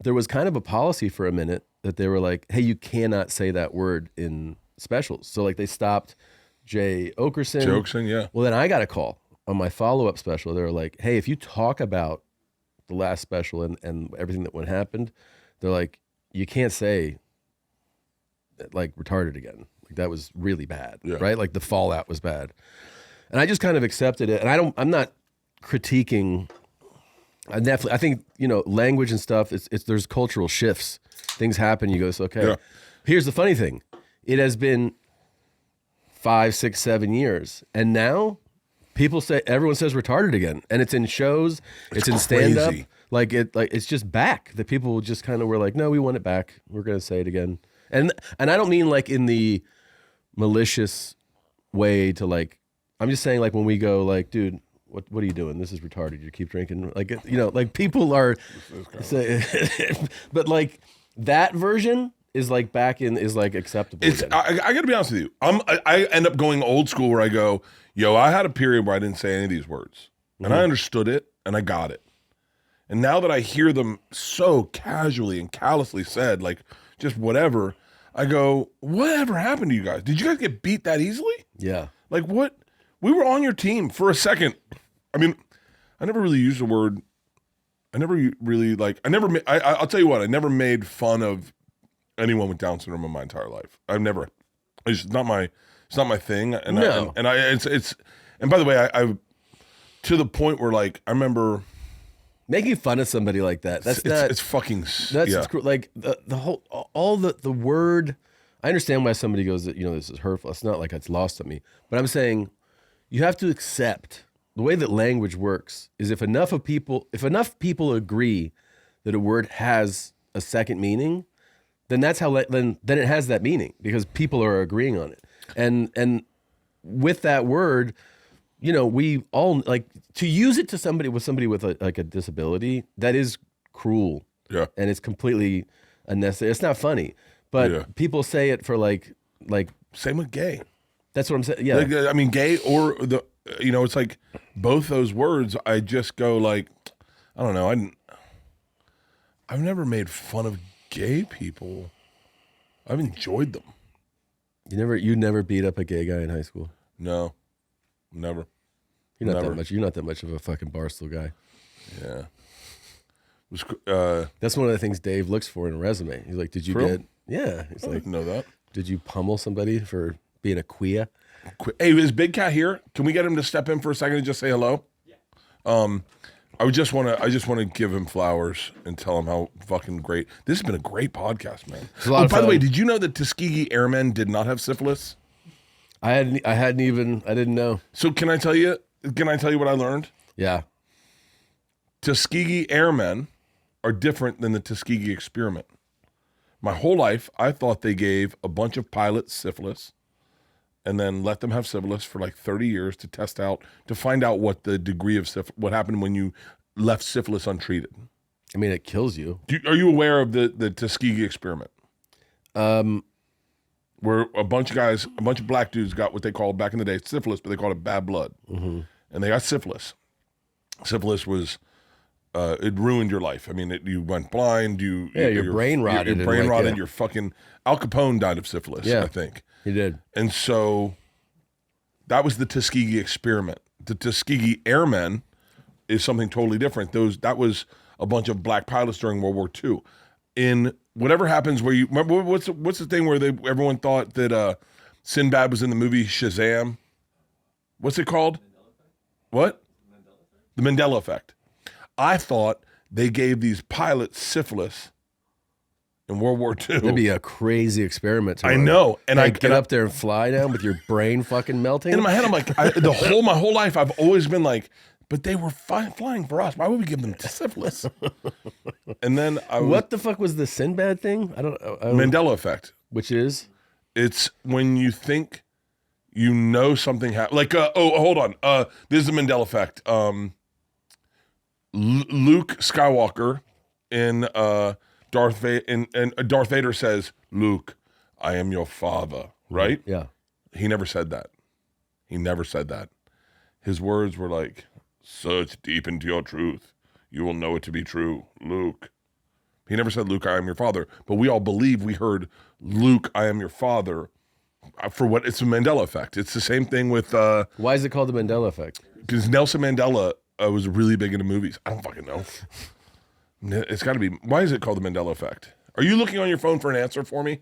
L: there was kind of a policy for a minute that they were like, hey, you cannot say that word in specials. So like they stopped Jay Oakerson.
F: Yeah.
L: Well, then I got a call on my follow-up special. They were like, hey, if you talk about the last special and everything that went happened, they're like, you can't say like retarded again. Like that was really bad, right? Like the fallout was bad. And I just kind of accepted it. And I'm not critiquing. I think, language and stuff, there's cultural shifts. Things happen, you go, okay. Yeah. Here's the funny thing. It has been 5, 6, 7 years. And now everyone says retarded again. And it's in shows, it's in stand-up. Like it's just back. The people just kind of were like, no, we want it back. We're going to say it again. And I don't mean like in the malicious way to like, I'm just saying like when we go like, dude, what are you doing? This is retarded. You keep drinking. Like, like people are, but like that version is like is like acceptable.
F: I got to be honest with you. I end up going old school where I go, I had a period where I didn't say any of these words and I understood it and I got it. And now that I hear them so casually and callously said, like just whatever, I go, whatever happened to you guys? Did you guys get beat that easily?
L: Yeah.
F: Like what? We were on your team for a second. I mean, I never really used the word. I never really I'll tell you what, I never made fun of anyone with Down syndrome in my entire life. It's not my thing. And
L: no.
F: And by the way, I to the point where like, I remember
L: making fun of somebody like that.
F: It's fucking,
L: like the whole, all the word. I understand why somebody goes that, this is hurtful. It's not like it's lost on me, but I'm saying you have to accept the way that language works is if enough people agree that a word has a second meaning, then that's how, then it has that meaning because people are agreeing on it. And with that word, we all like to use it to somebody with a disability. That is cruel.
F: Yeah.
L: And it's completely unnecessary. It's not funny, but people say it for like
F: same with gay.
L: That's what I'm saying. Yeah.
F: Like, I mean, gay or it's like both those words. I just go like, I don't know. I've never made fun of gay people. I've enjoyed them.
L: You never beat up a gay guy in high school?
F: No, never.
L: You're not that much of a fucking Barstool guy.
F: Yeah.
L: That's one of the things Dave looks for in a resume. He's like, did you get? Yeah. He's like,
F: didn't know that.
L: Did you pummel somebody for being a queer?
F: Hey, is Big Cat here? Can we get him to step in for a second and just say hello? Yeah. I just want to give him flowers and tell him how fucking great. This has been a great podcast, man. By the way, did you know that Tuskegee Airmen did not have syphilis?
L: I didn't know.
F: So can I tell you what I learned?
L: Yeah.
F: Tuskegee Airmen are different than the Tuskegee experiment. My whole life, I thought they gave a bunch of pilots syphilis and then let them have syphilis for like 30 years to test out, to find out what the degree of what happened when you left syphilis untreated.
L: I mean, it kills you.
F: Are you aware of the Tuskegee experiment? Where a bunch of black dudes got what they called back in the day syphilis, but they called it bad blood.
L: Mm-hmm.
F: And they got syphilis. Syphilis was, it ruined your life. I mean, you went blind.
L: Your brain rotted.
F: Your brain rotted. Your fucking Al Capone died of syphilis, I think.
L: He did.
F: And so that was the Tuskegee experiment. The Tuskegee Airmen is something totally different. That was a bunch of black pilots during World War II. In whatever happens where you remember, what's the thing where everyone thought that Sinbad was in the movie Shazam? What's it called? What? The Mandela Effect. I thought they gave these pilots syphilis in World War II.
L: That'd be a crazy experiment.
F: I know. And I
L: get up there and fly down with your brain fucking melting.
F: And in my head, I'm like, my whole life, I've always been like, but they were flying for us. Why would we give them syphilis? And then
L: what the fuck was the Sinbad thing? I don't
F: Mandela Effect.
L: Which is?
F: It's when you think you know something happened. Like, hold on. This is the Mandela Effect. Luke Skywalker in Darth Vader, and Darth Vader says, "Luke, I am your father." Right?
L: Yeah.
F: He never said that. His words were like, "Search deep into your truth. You will know it to be true, Luke." He never said, "Luke, I am your father." But we all believe we heard, "Luke, I am your father." For what? It's a Mandela Effect. It's the same thing with.
L: Why is it called the Mandela Effect?
F: Because Nelson Mandela was really big into movies. I don't fucking know. It's got to be. Why is it called the Mandela Effect? Are you looking on your phone for an answer for me?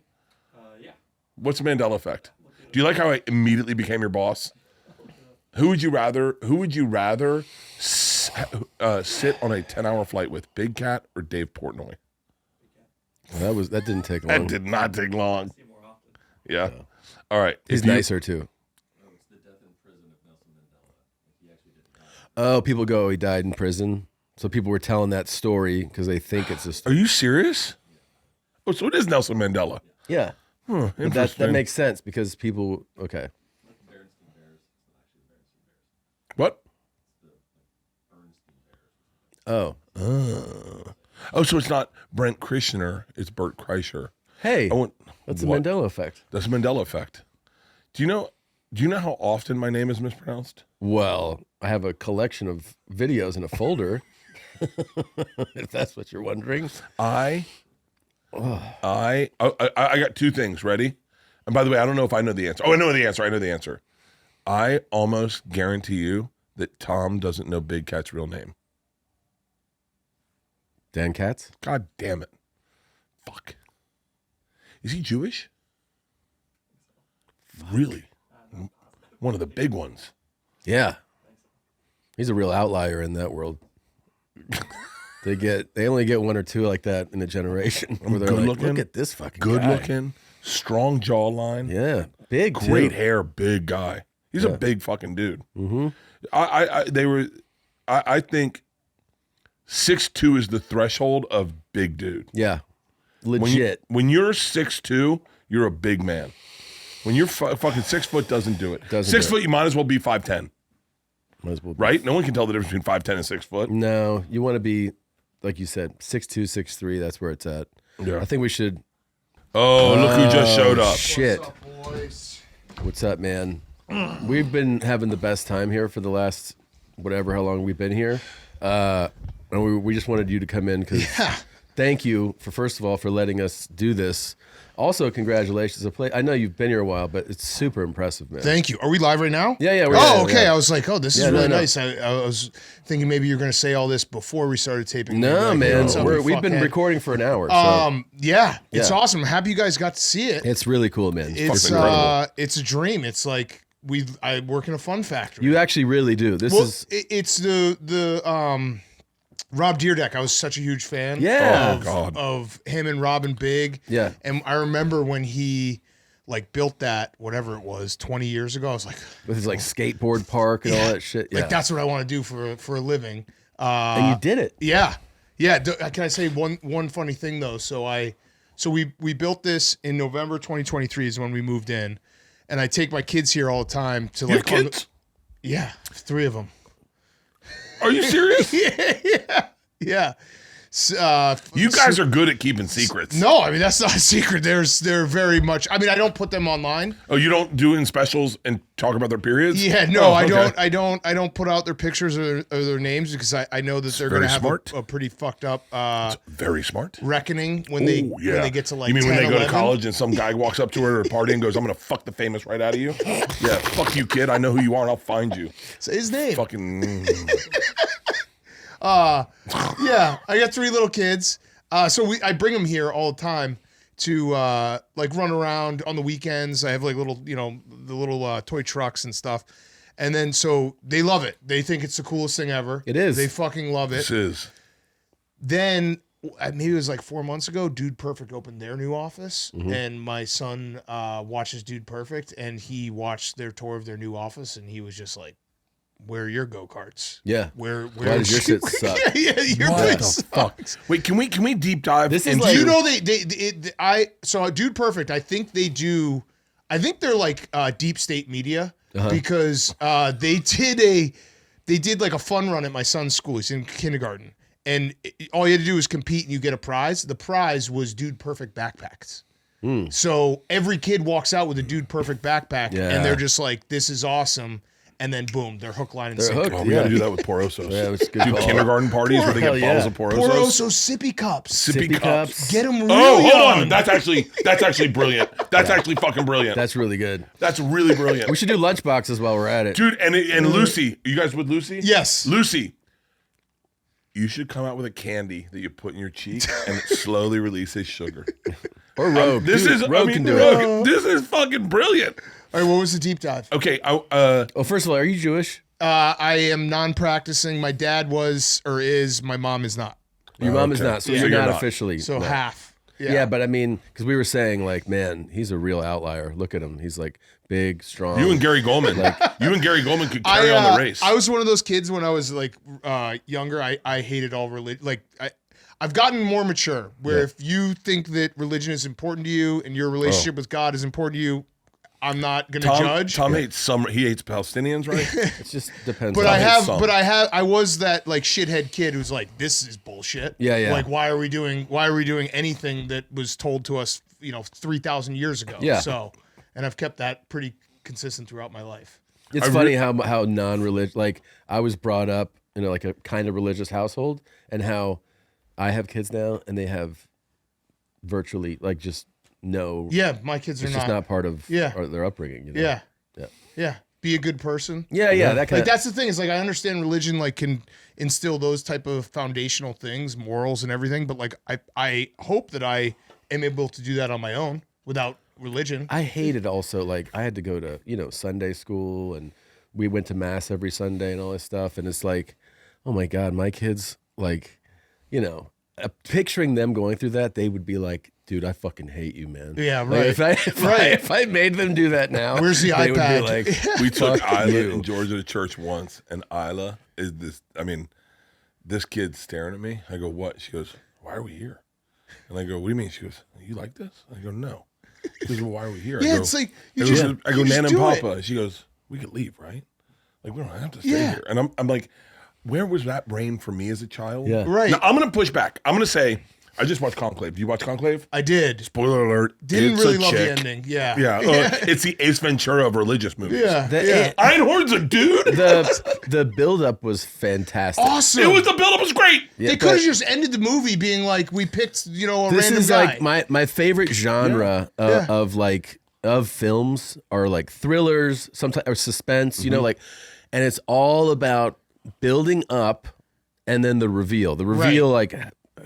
N: Yeah.
F: What's the Mandela Effect? Do you like how I immediately became your boss? Who would you rather sit on a 10-hour flight with, Big Cat or Dave Portnoy?
L: Well, that didn't take long.
F: That did not take long. Yeah. All right.
L: He's nicer too. Oh, people go, he died in prison. So people were telling that story because they think it's a story.
F: Are you serious? Oh, so it is Nelson Mandela.
L: Yeah. But that makes sense because people, okay.
F: What?
L: Oh.
F: Oh, so it's not Brent Kershire, it's Bert Kershire.
L: Hey, that's the Mandela Effect.
F: That's the Mandela Effect. Do you know how often my name is mispronounced?
L: Well, I have a collection of videos in a folder. If that's what you're wondering.
F: I got two things. Ready? And by the way, I don't know if I know the answer. Oh, I know the answer. I almost guarantee you that Tom doesn't know Big Cat's real name.
L: Dan Katz?
F: God damn it. Fuck. Is he Jewish? Really? One of the big ones.
L: Yeah. He's a real outlier in that world. They only get one or two like that in a generation. Where they're like, look at this fucking guy.
F: Good looking, strong jawline.
L: Yeah. Big,
F: great hair, big guy. He's a big fucking dude.
L: Mm-hmm.
F: I think 6'2" is the threshold of big dude.
L: Yeah. Legit.
F: When you're 6'2", you're a big man. When you're fucking 6 foot, doesn't do it. 6 foot, you might as well be 5'10".
L: Might as well be.
F: Right? No one can tell the difference between 5'10" and 6 foot.
L: No, you want to be, like you said, 6'2", 6'3", that's where it's at.
F: Yeah.
L: I think we should.
F: Oh, look who just showed up.
L: Shit.
N: What's up, boys?
L: What's up, man? We've been having the best time here for the last, how long we've been here. And we just wanted you to come in because thank you first of all, for letting us do this. Also, congratulations. I know you've been here a while, but it's super impressive, man.
N: Thank you. Are we live right now?
L: Yeah.
N: Okay.
L: Yeah.
N: I was like, this is really nice. I was thinking maybe you're going to say all this before we started taping.
L: No,
N: like,
L: man. We've been recording for an hour. So.
N: Yeah. It's awesome. I'm happy you guys got to see it.
L: It's really cool, man.
N: It's a dream. It's like I work in a fun factory.
L: You actually really do.
N: It's the Rob Dyrdek, I was such a huge fan
L: of
N: him and Robin Big.
L: Yeah.
N: And I remember when he like built that, whatever it was, 20 years ago. I was like,
L: with his like skateboard park and all that shit. Yeah.
N: Like that's what I want to do for a living.
L: And you did it.
N: Yeah. Yeah. Can I say one funny thing though? So we built this in November 2023 is when we moved in, and I take my kids here all the time to
F: Your
N: like.
F: kids?
N: Yeah, 3 of them.
F: Are you serious?
N: Yeah.
F: You guys are good at keeping secrets.
N: No, I mean that's not a secret. They're very much. I mean, I don't put them online.
F: Oh, you don't do in specials and talk about their periods?
N: Yeah, no,
F: Oh,
N: I
F: okay.
N: don't. I don't put out their pictures or their names because I know that they're going to have a pretty fucked up.
F: Very smart.
N: Reckoning when they get to like.
F: You mean
N: 10,
F: when they go
N: 11?
F: to college and some guy walks up to her at a party and goes, "I'm going to fuck the famous right out of you"? Yeah, fuck you, kid. I know who you are and I'll find you.
N: Say his name.
F: Fucking.
N: Yeah, I got 3 little kids. So I bring them here all the time to like run around on the weekends. I have like little, the little toy trucks and stuff. And then so they love it. They think it's the coolest thing ever.
L: It is.
N: They fucking love it.
F: This is.
N: Then maybe it was like 4 months ago, Dude Perfect opened their new office, and my son watches Dude Perfect, and he watched their tour of their new office, and he was just like, "Where are your go-karts?
L: Yeah.
N: Why
L: does your shit suck?
N: yeah, your
F: What
N: place
F: the
N: sucks.
F: Wait, can we deep dive?
L: This is
F: into...
L: like-
N: You know so Dude Perfect, I think they're like deep state media because they did like a fun run at my son's school. He's in kindergarten, and all you had to do was compete and you get a prize. The prize was Dude Perfect backpacks. So every kid walks out with a Dude Perfect backpack, and they're just like, "This is awesome." And then boom, they're hook, line, and
L: They're
N: sinker.
L: hooked.
F: Oh, we got to do that with Porosos.
L: Yeah, it's good.
F: Do kindergarten parties where they get
L: Hell
F: bottles
L: yeah.
F: of Porosos.
N: Poroso sippy cups.
F: Sippy cups.
N: Get them really
F: Oh, hold
N: young.
F: on. That's actually brilliant. That's actually fucking brilliant.
L: That's really good.
F: That's really brilliant.
L: We should do lunch boxes while we're at it.
F: Dude, and Lucy, you guys with Lucy?
N: Yes.
F: Lucy, you should come out with a candy that you put in your cheek and it slowly releases sugar.
L: Or Rogue.
F: This
L: Dude,
F: is,
L: Rogue can do it.
F: Rogue, this is fucking brilliant.
N: All right, what was the deep dive?
F: Okay,
L: Well, first of all, are you Jewish?
N: I am non-practicing. My dad was or is. My mom is not.
L: Your mom is
F: okay.
L: not, so
F: Yeah.
L: you're
F: So you're
L: not
F: not.
L: officially.
N: So
L: no.
N: half.
L: Yeah, but I mean, because we were saying like, man, he's a real outlier. Look at him. He's like big, strong.
F: you and Gary Goldman, you and Gary Goldman could carry on the race.
N: I was one of those kids when I was like younger. I hated all religion. Like I've gotten more mature. Where if you think that religion is important to you and your relationship with God is important to you, I'm not going to judge.
F: Tom hates he hates Palestinians, right?
L: It just depends.
N: But
L: on
N: I was that like shithead kid who's like, this is bullshit.
L: Yeah, yeah.
N: Like, why are we doing anything that was told to us, 3,000 years ago?
L: Yeah.
N: So, and I've kept that pretty consistent throughout my life.
L: It's funny how non-religious. Like I was brought up in like a kind of religious household, and how I have kids now, and they have virtually like just no.
N: Yeah, my kids are
L: it's
N: not.
L: just not part of
N: Yeah.
L: their upbringing. You know?
N: Yeah.
L: Yeah.
N: Yeah. Be a good person.
L: Yeah, yeah, that kind
N: Like
L: of.
N: that's the thing is like I understand religion like can instill those type of foundational things, morals and everything, but like I hope that I am able to do that on my own without religion.
L: I hated also like I had to go to Sunday school, and we went to mass every Sunday and all this stuff, and it's like, oh my god, my kids like, picturing them going through that, they would be like, dude, I fucking hate you, man.
N: Yeah,
L: Like,
N: right.
L: if I made them do that now,
N: Where's the
L: they would be
N: iPad?
L: like,
F: We took
L: fuck
F: Isla
L: you.
F: and Georgia to church once, and Isla is this. I mean, this kid's staring at me. I go, "What?" She goes, "Why are we here?" And I go, "What do you mean?" She goes, "You like this?" I go, "No." She goes, "Well, why are we here?" I
N: Yeah,
F: go,
N: it's like
F: I go, Nana and Papa. She goes, "We could leave, right? Like we don't have to stay here." And I'm like, where was that brain for me as a child?
L: Yeah.
N: Right.
F: Now I'm gonna push back. I'm gonna say, I just watched Conclave. Do you watch Conclave?
N: I did.
F: Spoiler alert.
N: Didn't
F: it's
N: really
F: a
N: love the
F: chick.
N: ending. Yeah.
F: Yeah, it's the Ace Ventura of religious movies.
N: Yeah.
L: The-
F: Einhorn's a dude.
L: The build-up was fantastic.
N: Awesome.
F: It was the buildup was great.
L: Yeah,
N: They could have
L: but
N: just ended the movie being like, we picked, a
L: this
N: random
L: is
N: guy.
L: like my favorite genre
N: Yeah.
L: of films are like thrillers, sometimes or suspense. Like, and it's all about building up and then the reveal. The reveal like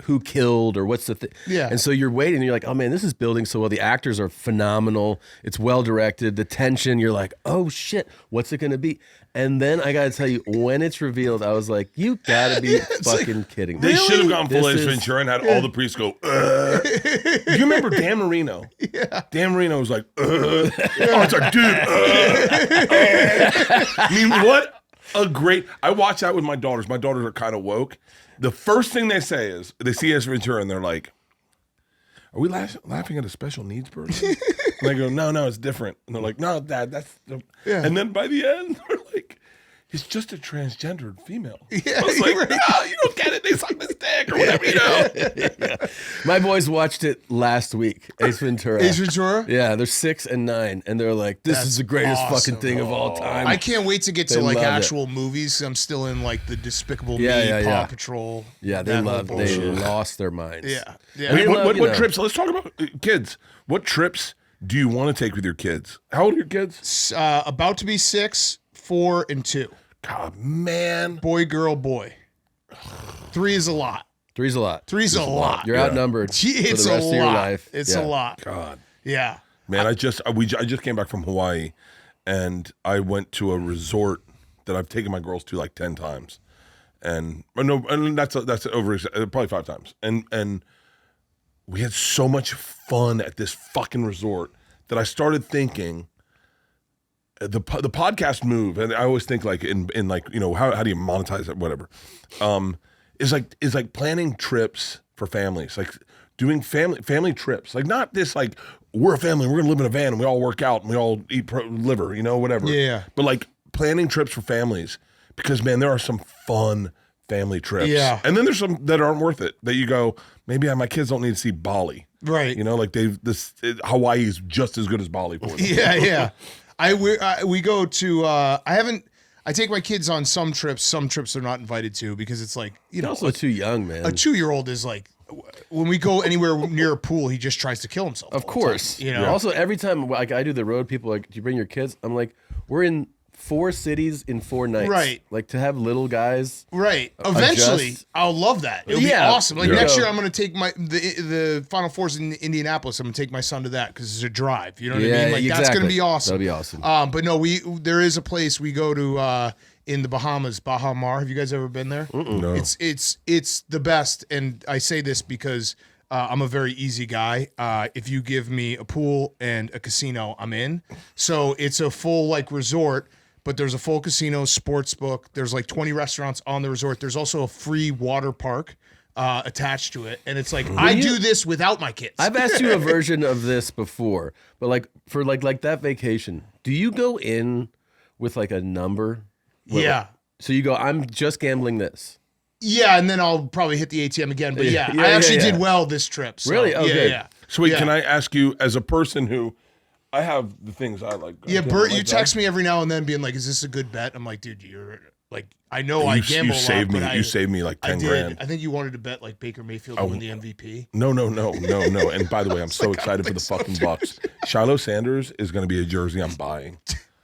L: who killed or what's the thing.
N: Yeah.
L: And so you're waiting and you're like, oh man, this is building so well. The actors are phenomenal. It's well directed. The tension, you're like, oh shit, what's it going to be? And then I got to tell you, when it's revealed, I was like, you got to be fucking kidding me.
F: They should have gone full Ace Ventura and had all the priests go, Do you remember Dan Marino?
N: Yeah.
F: Dan Marino was like, Oh, it's like, dude, I mean, what a great... I watch that with my daughters. My daughters are kind of woke. The first thing they say is, they see Ace Ventura and they're like, are we laughing at a special needs person? And I go, no, it's different. And they're like, no, Dad, that's...
N: Yeah.
F: And then by the end, they're like, it's just a transgendered female.
N: Yeah,
F: I was like,
N: right.
F: no, you don't get it. They suck this dick or whatever, you know?
L: Yeah. My boys watched it last week, Ace Ventura.
N: Ace Ventura?
L: Yeah, they're 6 and 9, and they're like, this is the greatest
N: awesome.
L: fucking thing of all time.
N: I can't wait to get
L: They
N: to like
L: love
N: actual movies. I'm still in like the Despicable Me,
L: Yeah,
N: Paw
L: yeah.
N: Patrol.
L: Yeah, they
N: that whole
L: loved. They
N: bullshit.
L: lost their minds.
N: Yeah, yeah.
L: And they love,
F: What
L: you know,
F: trips? Let's talk about kids. What trips do you want to take with your kids? How old are your kids?
N: About to be 6, 4, and 2.
F: God, man.
N: Boy, girl, boy. 3 is a lot.
L: 3's a lot.
N: 3's a lot.
L: You're outnumbered
N: Gee,
L: for
N: it's
L: the rest
N: a
L: of your
N: lot.
L: life.
N: It's
L: Yeah.
N: a lot.
F: God.
N: Yeah.
F: Man, I just came back from Hawaii, and I went to a resort that I've taken my girls to like 10 times, and that's over probably 5 times, and we had so much fun at this fucking resort that I started thinking the podcast move, and I always think like in like, you know, how do you monetize it, whatever, is like planning trips for families, like doing family trips, like not this like we're a family, we're gonna live in a van and we all work out and we all eat liver, you know, whatever.
N: Yeah.
F: But like planning trips for families, because man, there are some fun family trips.
N: Yeah.
F: And then there's some that aren't worth it, that you go, maybe my kids don't need to see Bali.
N: Right.
F: You know, like Hawaii is just as good as Bali for them.
N: Yeah, yeah. We go to I take my kids on some trips they're not invited to, because it's like, you know,
L: also too young, man.
N: A 2-year-old is like, when we go anywhere near a pool, he just tries to kill himself.
L: Of course.
N: You know.
L: Also, every time like I do the road, people are like, do you bring your kids? I'm like, we're in 4 cities in 4 nights.
N: Right.
L: Like to have little guys.
N: Right. Eventually, I'll love that. It'll be awesome. Like next year, I'm going to take the Final Fours in Indianapolis. I'm going to take my son to that because it's a drive. You know what I mean? Like that's going to be awesome.
L: That'll be awesome.
N: But no, there is a place we go to in the Bahamas, Baha Mar. Have you guys ever been there?
F: No.
N: It's the best, and I say this because I'm a very easy guy. If you give me a pool and a casino, I'm in. So it's a full like resort. But there's a full casino, sports book. There's like 20 restaurants on the resort. There's also a free water park attached to it. And it's like, I do this without my kids.
L: I've asked you a version of this before, but like for like that vacation, do you go in with like a number?
N: Yeah.
L: So you go, I'm just gambling this.
N: Yeah, and then I'll probably hit the ATM again. But yeah, I actually did well this trip. So,
L: Really? Okay.
N: Yeah.
F: So wait, can I ask you, as a person who, I have the things I like.
N: Yeah, Bert, you text me every now and then being like, is this a good bet? I'm like, dude, you're like, I know I gamble
F: you saved
N: a lot,
F: me.
N: but
F: You saved me like 10 grand.
N: I think you wanted to bet like Baker Mayfield to win the MVP.
F: No. And by the way, I'm so excited for the fucking Bucks. Shiloh Sanders is going to be a jersey I'm buying.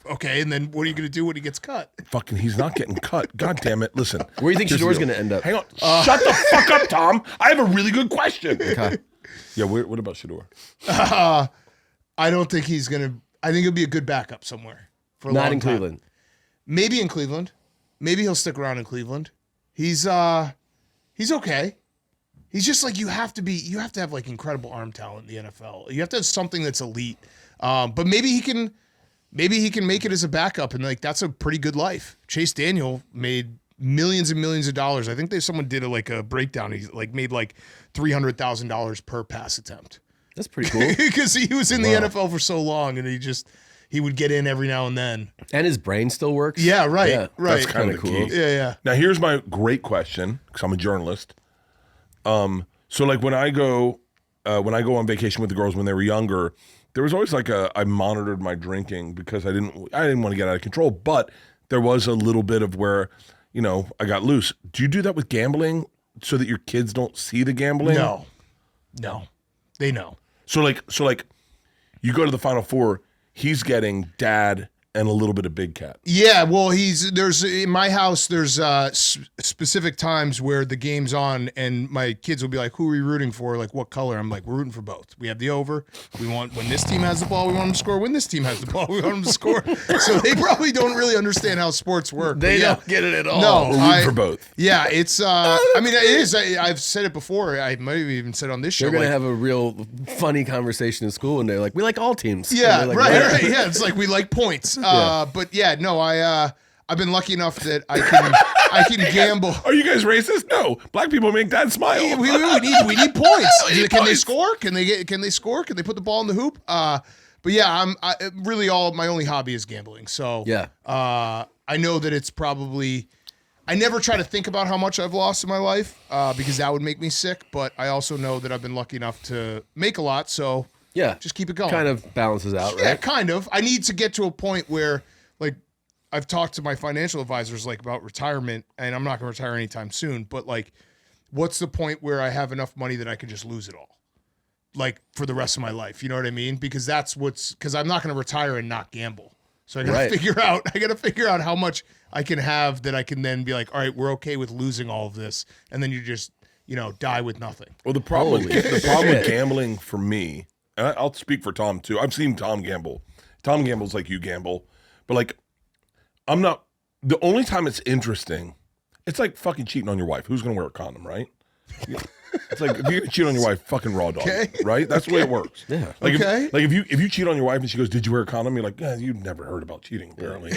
N: Okay, and then what are you going to do when he gets cut?
F: Fucking, he's not getting cut. God damn it. Listen.
L: Where do you think Shador's going to end up?
F: Hang on. Shut the fuck up, Tom. I have a really good question.
L: Okay.
F: Yeah, what about Shador?
N: I don't think he's going to. I think he'll be a good backup somewhere for a
L: Not
N: long
L: in
N: time.
L: Cleveland.
N: Maybe in Cleveland. Maybe he'll stick around in Cleveland. He's okay. He's just like, you have to have like incredible arm talent in the NFL. You have to have something that's elite. But maybe he can make it as a backup, and like that's a pretty good life. Chase Daniel made millions and millions of dollars. I think someone did a breakdown. He like made like $300,000 per pass attempt.
L: That's pretty cool.
N: Because he was in the NFL for so long, and he would get in every now and then.
L: And his brain still works?
N: Yeah, right, right.
F: That's kind of cool.
N: Yeah.
F: Now, here's my great question, because I'm a journalist. So like when I go on vacation with the girls when they were younger, there was always like I monitored my drinking because I didn't want to get out of control, but there was a little bit of where, you know, I got loose. Do you do that with gambling so that your kids don't see the gambling?
N: No. They know.
F: So like you go to the Final Four, he's getting dad and a little bit of big cat.
N: Yeah, well, there's in my house. There's specific times where the game's on, and my kids will be like, "Who are we rooting for? Like, what color?" I'm like, "We're rooting for both. We have the over. We want when this team has the ball, we want them to score. When this team has the ball, we want them to score." So they probably don't really understand how sports work.
L: They don't get it at all.
N: No,
F: We're rooting for both.
N: Yeah, it's. I mean, it is. I've said it before. I might have even said on this show.
L: They're gonna have a real funny conversation in school, and they're like, "We like all teams."
N: Yeah,
L: like,
N: right. Yeah, it's like we like points. But yeah, no, I've been lucky enough that I can gamble.
F: Are you guys racist? No, black people make dad smile.
N: We need points. Can they score? Can they score? Can they put the ball in the hoop? But yeah, really my only hobby is gambling. So
L: yeah,
N: I know that it's probably. I never try to think about how much I've lost in my life because that would make me sick. But I also know that I've been lucky enough to make a lot. So
L: yeah,
N: just keep it going.
L: Kind of balances out, right?
N: Yeah, kind of. I need to get to a point where, like, I've talked to my financial advisors, like, about retirement, and I'm not going to retire anytime soon, but, like, what's the point where I have enough money that I can just lose it all? Like, for the rest of my life, you know what I mean? Because because I'm not going to retire and not gamble. So I got to figure out how much I can have that I can then be like, all right, we're okay with losing all of this. And then you just, die with nothing.
F: Well, the problem with gambling for me, and I'll speak for Tom too. I've seen Tom gamble. Tom gambles like you gamble, but like, I'm not. The only time it's interesting, it's like fucking cheating on your wife. Who's gonna wear a condom, right? It's like if you cheat on your wife, fucking raw dog, right? That's the way it works.
L: Yeah.
F: Like if you cheat on your wife and she goes, "Did you wear a condom?" You're like, "Yeah, you've never heard about cheating, apparently."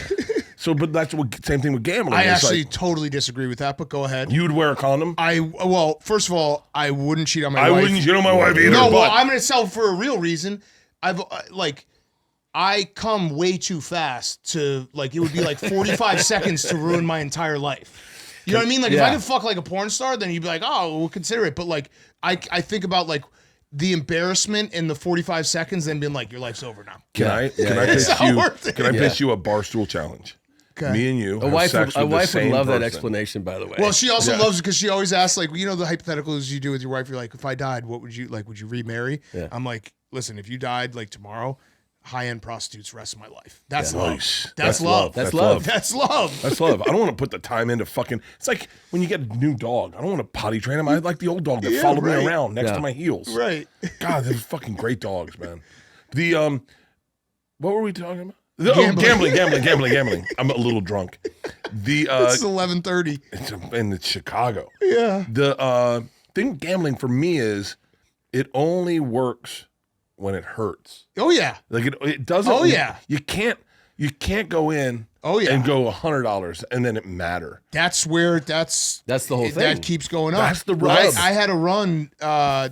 F: So, but that's same thing with gambling.
N: I actually totally disagree with that, but go ahead.
F: You would wear a condom?
N: Well, first of all, I wouldn't cheat on my wife.
F: I wouldn't cheat on my wife either.
N: No, well, I'm going to sell for a real reason. I come way too fast to, like, it would be like 45 seconds to ruin my entire life. You know what I mean? Like, if I could fuck like a porn star, then you'd be like, oh, we'll consider it. But, like, I think about, like, the embarrassment in the 45 seconds, then being like, your life's over now.
F: Can I pitch you a Barstool challenge? Okay. Me and you.
L: A wife would love that explanation, by the way.
N: Well, she also loves it because she always asks, like, the hypotheticals you do with your wife. You're like, if I died, what would you like? Would you remarry? Yeah. I'm like, listen, if you died like tomorrow, high-end prostitutes rest of my life. That's love.
F: Nice.
N: That's love.
L: That's love.
N: That's love.
F: That's love. I don't want to put the time into fucking. It's like when you get a new dog. I don't want to potty train him. I like the old dog that followed me around next to my heels.
N: Right.
F: God, they're fucking great dogs, man. What were we talking about? Gambling. I'm a little drunk.
N: It's 11:30.
F: And it's Chicago.
N: Yeah.
F: The thing with gambling for me is it only works when it hurts.
N: Oh yeah.
F: Like it doesn't.
N: Oh yeah.
F: You can't go in.
N: Oh yeah.
F: And go $100 and then it matter.
N: That's the whole thing. That keeps going up.
F: That's the rub.
N: I had a run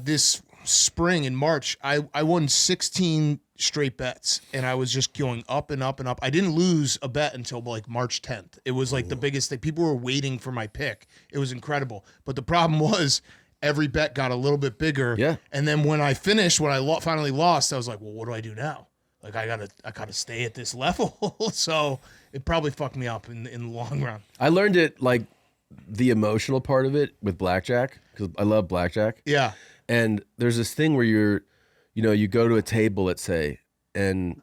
N: this spring in March. I won 16 straight bets, and I was just going up and up and up. I didn't lose a bet until like March 10th. It was like the biggest thing. People were waiting for my pick. It was incredible. But the problem was every bet got a little bit bigger.
L: Yeah.
N: And then when I finished, when I finally lost, I was like, well, what do I do now? Like I gotta stay at this level. So it probably fucked me up in the long run.
L: I learned it, like, the emotional part of it with blackjack, because I love blackjack.
N: Yeah.
L: And there's this thing where you go to a table, let's say, and,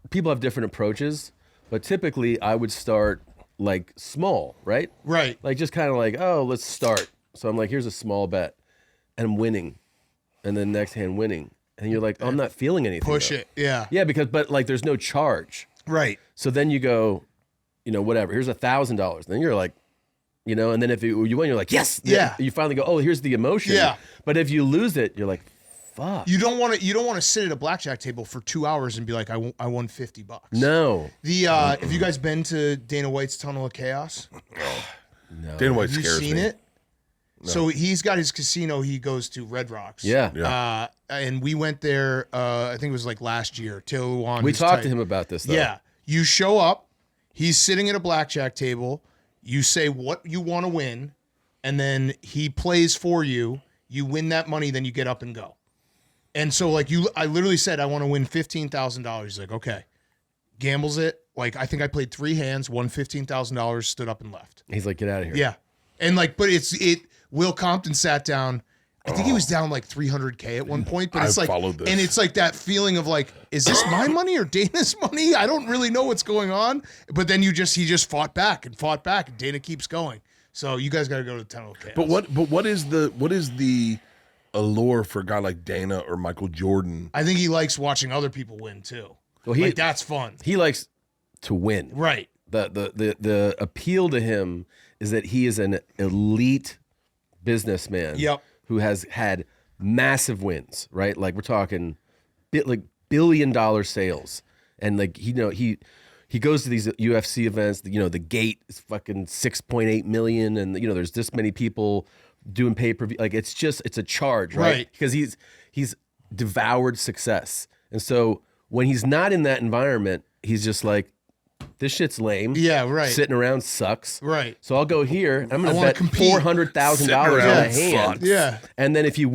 L: people have different approaches, but typically I would start, like, small, right?
N: Right.
L: Like, just kind of like, oh, let's start. So I'm like, here's a small bet, and I'm winning, and then next hand winning. And you're like, oh, I'm not feeling anything.
N: Push it, yeah.
L: Yeah, but, like, there's no charge.
N: Right.
L: So then you go, whatever, here's $1,000. Then you're like, and then if you win, you're like, yes.
N: Yeah.
L: You finally go, oh, here's the emotion.
N: Yeah.
L: But if you lose it, you're like, fuck.
N: You don't want to sit at a blackjack table for 2 hours and be like, I won $50.
L: No.
N: Have you guys been to Dana White's Tunnel of Chaos?
L: No.
F: Dana White
N: Have you
F: scares
N: seen
F: me.
N: it? No. So he's got his casino. He goes to Red Rocks.
L: Yeah.
N: And we went there. I think it was like last year. Tijuana.
L: We talked to him about this, though.
N: Yeah. You show up. He's sitting at a blackjack table. You say what you want to win, and then he plays for you. You win that money, then you get up and go. And so, like, I literally said, I want to win $15,000. He's like, okay. Gambles it. Like, I think I played 3 hands, won $15,000, stood up and left.
L: He's like, get out of here.
N: Yeah. And, like, but Will Compton sat down I think he was down like 300K at one point, but it's
F: I've
N: like,
F: followed this.
N: and it's like that feeling of like, is this my money or Dana's money? I don't really know what's going on. But then he just fought back, and Dana keeps going. So you guys got to go to the Tunnel of Chaos.
F: But what is the allure for a guy like Dana or Michael Jordan?
N: I think he likes watching other people win too.
L: Well,
N: like that's fun.
L: He likes to win.
N: Right.
L: The appeal to him is that he is an elite businessman.
N: Yep.
L: Who has had massive wins, right? Like we're talking like billion-dollar sales. And like he goes to these UFC events, the gate is fucking 6.8 million, and there's this many people doing pay-per-view. Like it's a charge, right? Because he's devoured success. And so when he's not in that environment, he's just like, this shit's lame.
N: Yeah, right.
L: Sitting around sucks.
N: Right.
L: So I'll go here. I'm going to bet
N: compete.
L: $400,000 on a hand.
N: Yeah.
L: And then if he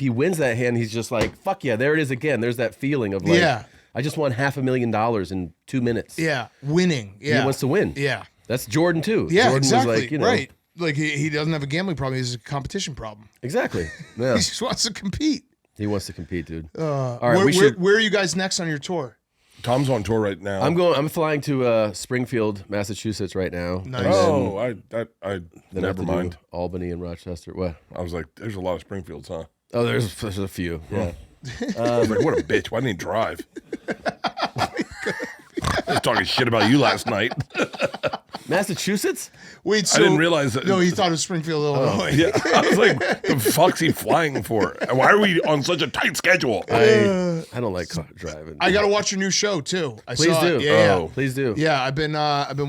L: wins that hand, he's just like, fuck yeah, there it is again. There's that feeling of like, I just won $500,000 in 2 minutes.
N: Yeah, winning. Yeah.
L: He wants to win.
N: Yeah.
L: That's Jordan too.
N: Yeah,
L: Jordan
N: exactly.
L: was like,
N: right. Like he doesn't have a gambling problem. He has a competition problem.
L: Exactly. Yeah.
N: He just wants to compete.
L: He wants to compete, dude.
N: All right, where are you guys next on your tour?
F: Tom's on tour right now.
L: I'm flying to Springfield, Massachusetts right now.
N: Nice.
F: Oh, I never mind.
L: Albany and Rochester. What?
F: I was like, there's a lot of Springfields, huh?
L: Oh, there's a few. Yeah.
F: I was like, what a bitch. Why didn't he drive? I was talking shit about you last night.
L: Massachusetts?
N: Wait, so
F: I didn't realize that.
N: No, he thought it was Springfield, Illinois.
F: Yeah, I was like, the fuck's he flying for? Why are we on such a tight schedule?
L: I don't like driving.
N: I got to watch your new show too.
L: Please do.
N: Yeah,
L: please do.
N: Yeah, I've been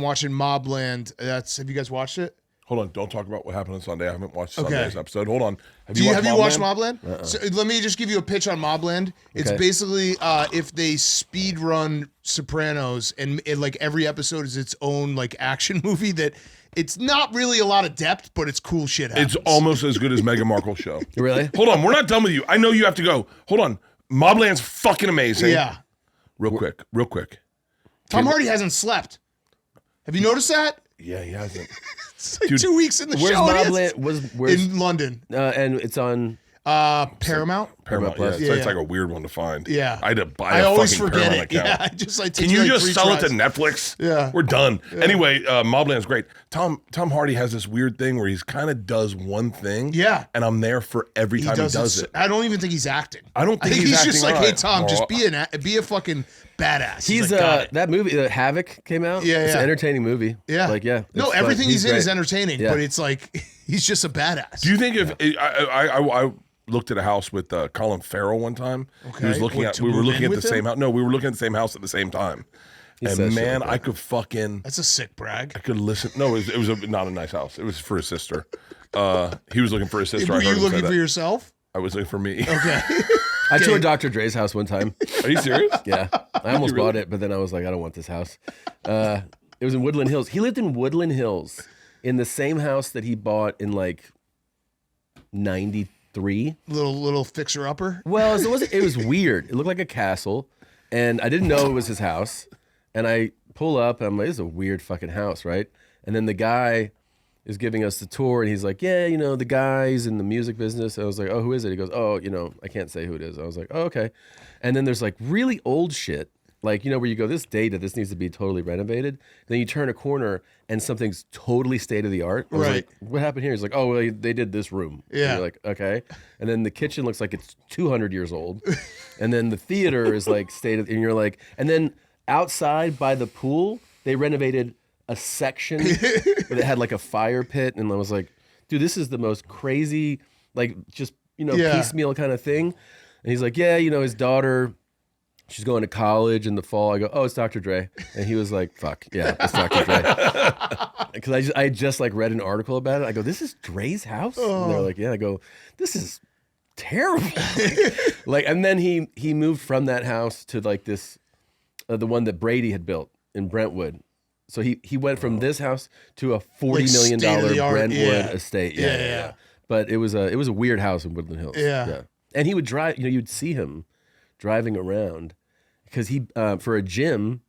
N: watching MobLand. Have you guys watched it?
F: Hold on, don't talk about what happened on Sunday. I haven't watched Sunday's episode. Hold on.
N: Have you watched MobLand? So let me just give you a pitch on MobLand. It's basically if they speed run Sopranos and like every episode is its own like action movie that it's not really a lot of depth, but it's cool shit happens.
F: It's almost as good as Meghan Markle's show.
L: Really?
F: Hold on, we're not done with you. I know you have to go. Hold on. MobLand's fucking amazing.
N: Yeah.
F: Real quick.
N: Tom Hardy hasn't slept. Have you noticed that?
F: Yeah, he hasn't.
N: It's like 2 weeks in the
L: where's
N: show.
L: MobLand? Where's
N: in London.
L: And it's on
F: Paramount
N: Paramount.
F: Plus. Yeah, it's like a weird one to find.
N: Yeah.
F: I had to buy a
N: always
F: fucking
N: forget
F: Paramount
N: it.
F: account.
N: Yeah, it
F: Can you
N: like
F: just
N: 3
F: sell
N: tries.
F: it to Netflix?
N: Yeah.
F: We're done. Yeah. Anyway, MobLand's great. Tom Hardy has this weird thing where he's kind of does one thing.
N: Yeah.
F: And I'm there for every time he does it.
N: I don't even think he's acting.
F: I don't think
N: he's
F: acting
N: just like,
F: right.
N: hey Tom, just be a fucking badass.
L: He's
N: like, got it.
L: that movie Havoc came out.
N: Yeah,
L: it's
N: yeah.
L: an entertaining movie.
N: Yeah.
L: Like
N: No,
L: it's
N: everything
L: fun.
N: he's in
L: great.
N: is entertaining,
L: Yeah.
N: but it's like he's just a badass.
F: Do you think if I looked at a house with Colin Farrell one time?
N: Okay.
F: He was looking
N: What,
F: at.
N: to
F: We were
N: move
F: looking
N: in
F: at the
N: with
F: same
N: him?
F: house. No, we were looking at the same house at the same time.
L: He
F: And
L: says shit
F: man,
L: like
F: I
L: that.
F: could fucking.
N: That's a sick brag.
F: I could listen. No, it was not a nice house. It was for his sister. He was looking for his sister.
N: Were
F: I heard
N: you
F: him say
N: looking
F: that.
N: for yourself?
F: I was looking for me.
N: Okay.
L: I toured Dr. Dre's house one time.
F: Are you serious?
L: Yeah. I almost bought it, but then I was like, I don't want this house. It was in Woodland Hills. He lived in Woodland Hills in the same house that he bought in like 93.
N: Little fixer upper.
L: Well, it was weird. It looked like a castle, and I didn't know it was his house. And I pull up, and I'm like, this is a weird fucking house, right? And then the guy is giving us the tour, and he's like, yeah, the guy's in the music business. I was like, oh, who is it? He goes, oh, I can't say who it is. I was like, oh, okay. And then there's like really old shit, like, where you go, this dated, this needs to be totally renovated. Then you turn a corner, and something's totally state of the art. I was like, what happened here? He's like, oh, well, they did this room.
N: Yeah.
L: And you're like, okay. And then the kitchen looks like it's 200 years old. And then the theater is like and you're like, and then outside by the pool, they renovated a section that had like a fire pit, and I was like, dude, this is the most crazy, like just piecemeal kind of thing. And he's like, yeah, his daughter, she's going to college in the fall. I go, oh, it's Dr. Dre, and he was like, fuck yeah, it's Dr. Dre, because I just like read an article about it. I go, this is Dre's house, and they're like, yeah. I go, this is terrible. And then he moved from that house to like this, the one that Brady had built in Brentwood. So he went from this house to a $40 million Brentwood estate. Yeah. But it was a weird house in Woodland Hills.
N: Yeah.
L: And he would drive. You'd see him driving around because he for a gym,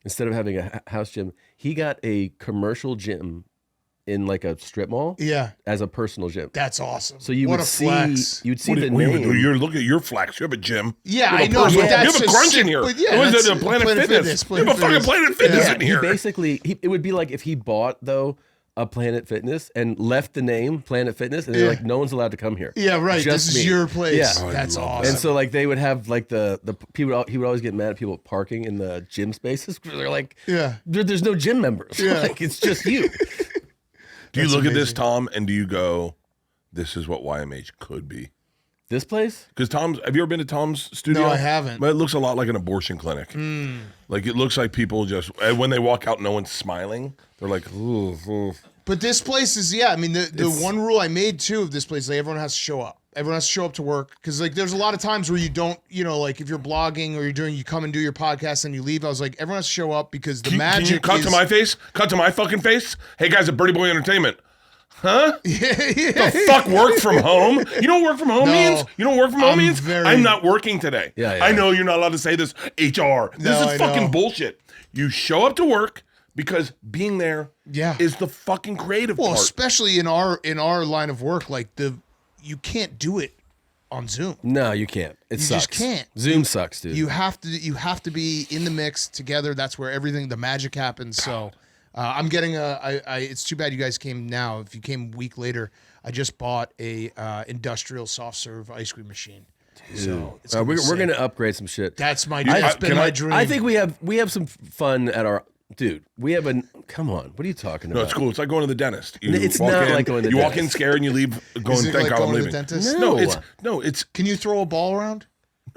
L: instead of having a house gym, he got a commercial gym in like a strip mall.
N: Yeah.
L: As a personal gym.
N: That's awesome.
L: So you
N: What
L: would
N: a
L: see
N: flex.
L: you'd see
F: What
L: the
F: do you-
L: name.
F: You're looking at your flex. You have a gym.
N: Yeah,
F: You have
N: I
F: a
N: know,
F: personal-
N: but that's
F: you have a
N: a
F: crunch in
N: sick-
F: here.
N: but yeah,
F: What is
N: that's
F: it? A Planet Fitness. You have a fucking Planet Fitness in here.
L: He basically, it would be like if he bought though a Planet Fitness and left the name Planet Fitness, and they're
N: Yeah.
L: like, no one's allowed to come here.
N: Yeah, right.
L: Just
N: This is
L: me.
N: your place.
L: Yeah,
N: Oh, I That's love awesome.
L: And so like they would have like the people. He would always get mad at people parking in the gym spaces because they're like,
N: Yeah.
L: there's no gym members.
N: Yeah.
L: Like it's just you.
F: Do you
N: That's
F: look at this,
N: amazing.
F: Tom, and do you go, this is what YMH could be?
L: This place?
F: Because have you ever been to Tom's studio?
N: No, I haven't.
F: But it looks a lot like an abortion clinic. Like it looks like people just, and when they walk out, no one's smiling. They're like, ooh, ooh.
N: But this place is, I mean, the one rule I made too of this place, like everyone has to show up. Everyone has to show up to work because like there's a lot of times where you don't, like if you're blogging or you come and do your podcast and you leave. I was like, everyone has to show up because the magic.
F: Can you cut to my face? Cut to my fucking face? Hey guys at Birdie Boy Entertainment. Huh? The fuck work from home? You know what work from home means? You know what work from home means? I'm not working today.
L: Yeah.
F: I know you're not allowed to say this, HR. This is fucking bullshit. You show up to work because being there is the fucking creative part.
N: Especially in our line of work, like you can't do it on Zoom.
L: No, you can't. It sucks.
N: Just can't.
L: Zoom sucks, dude.
N: You have to be in the mix together. That's where the magic happens. So I'm getting it's too bad you guys came now. If you came a week later, I just bought a industrial soft serve ice cream machine. So it's
L: we're gonna upgrade some shit.
N: That's my dream. That's been my dream.
L: I think we have some fun at our. Dude, we have come on. What are you talking about?
F: No, it's cool. It's like going to the dentist. You
L: It's
F: walk
L: not
F: in,
L: like going to the
F: You walk
L: dentist.
F: in scared and you leave going,
N: Is it
F: thank
N: like
F: God I'm
N: going to the
F: leaving.
N: dentist?
L: No.
F: It's.
N: Can you throw a ball around?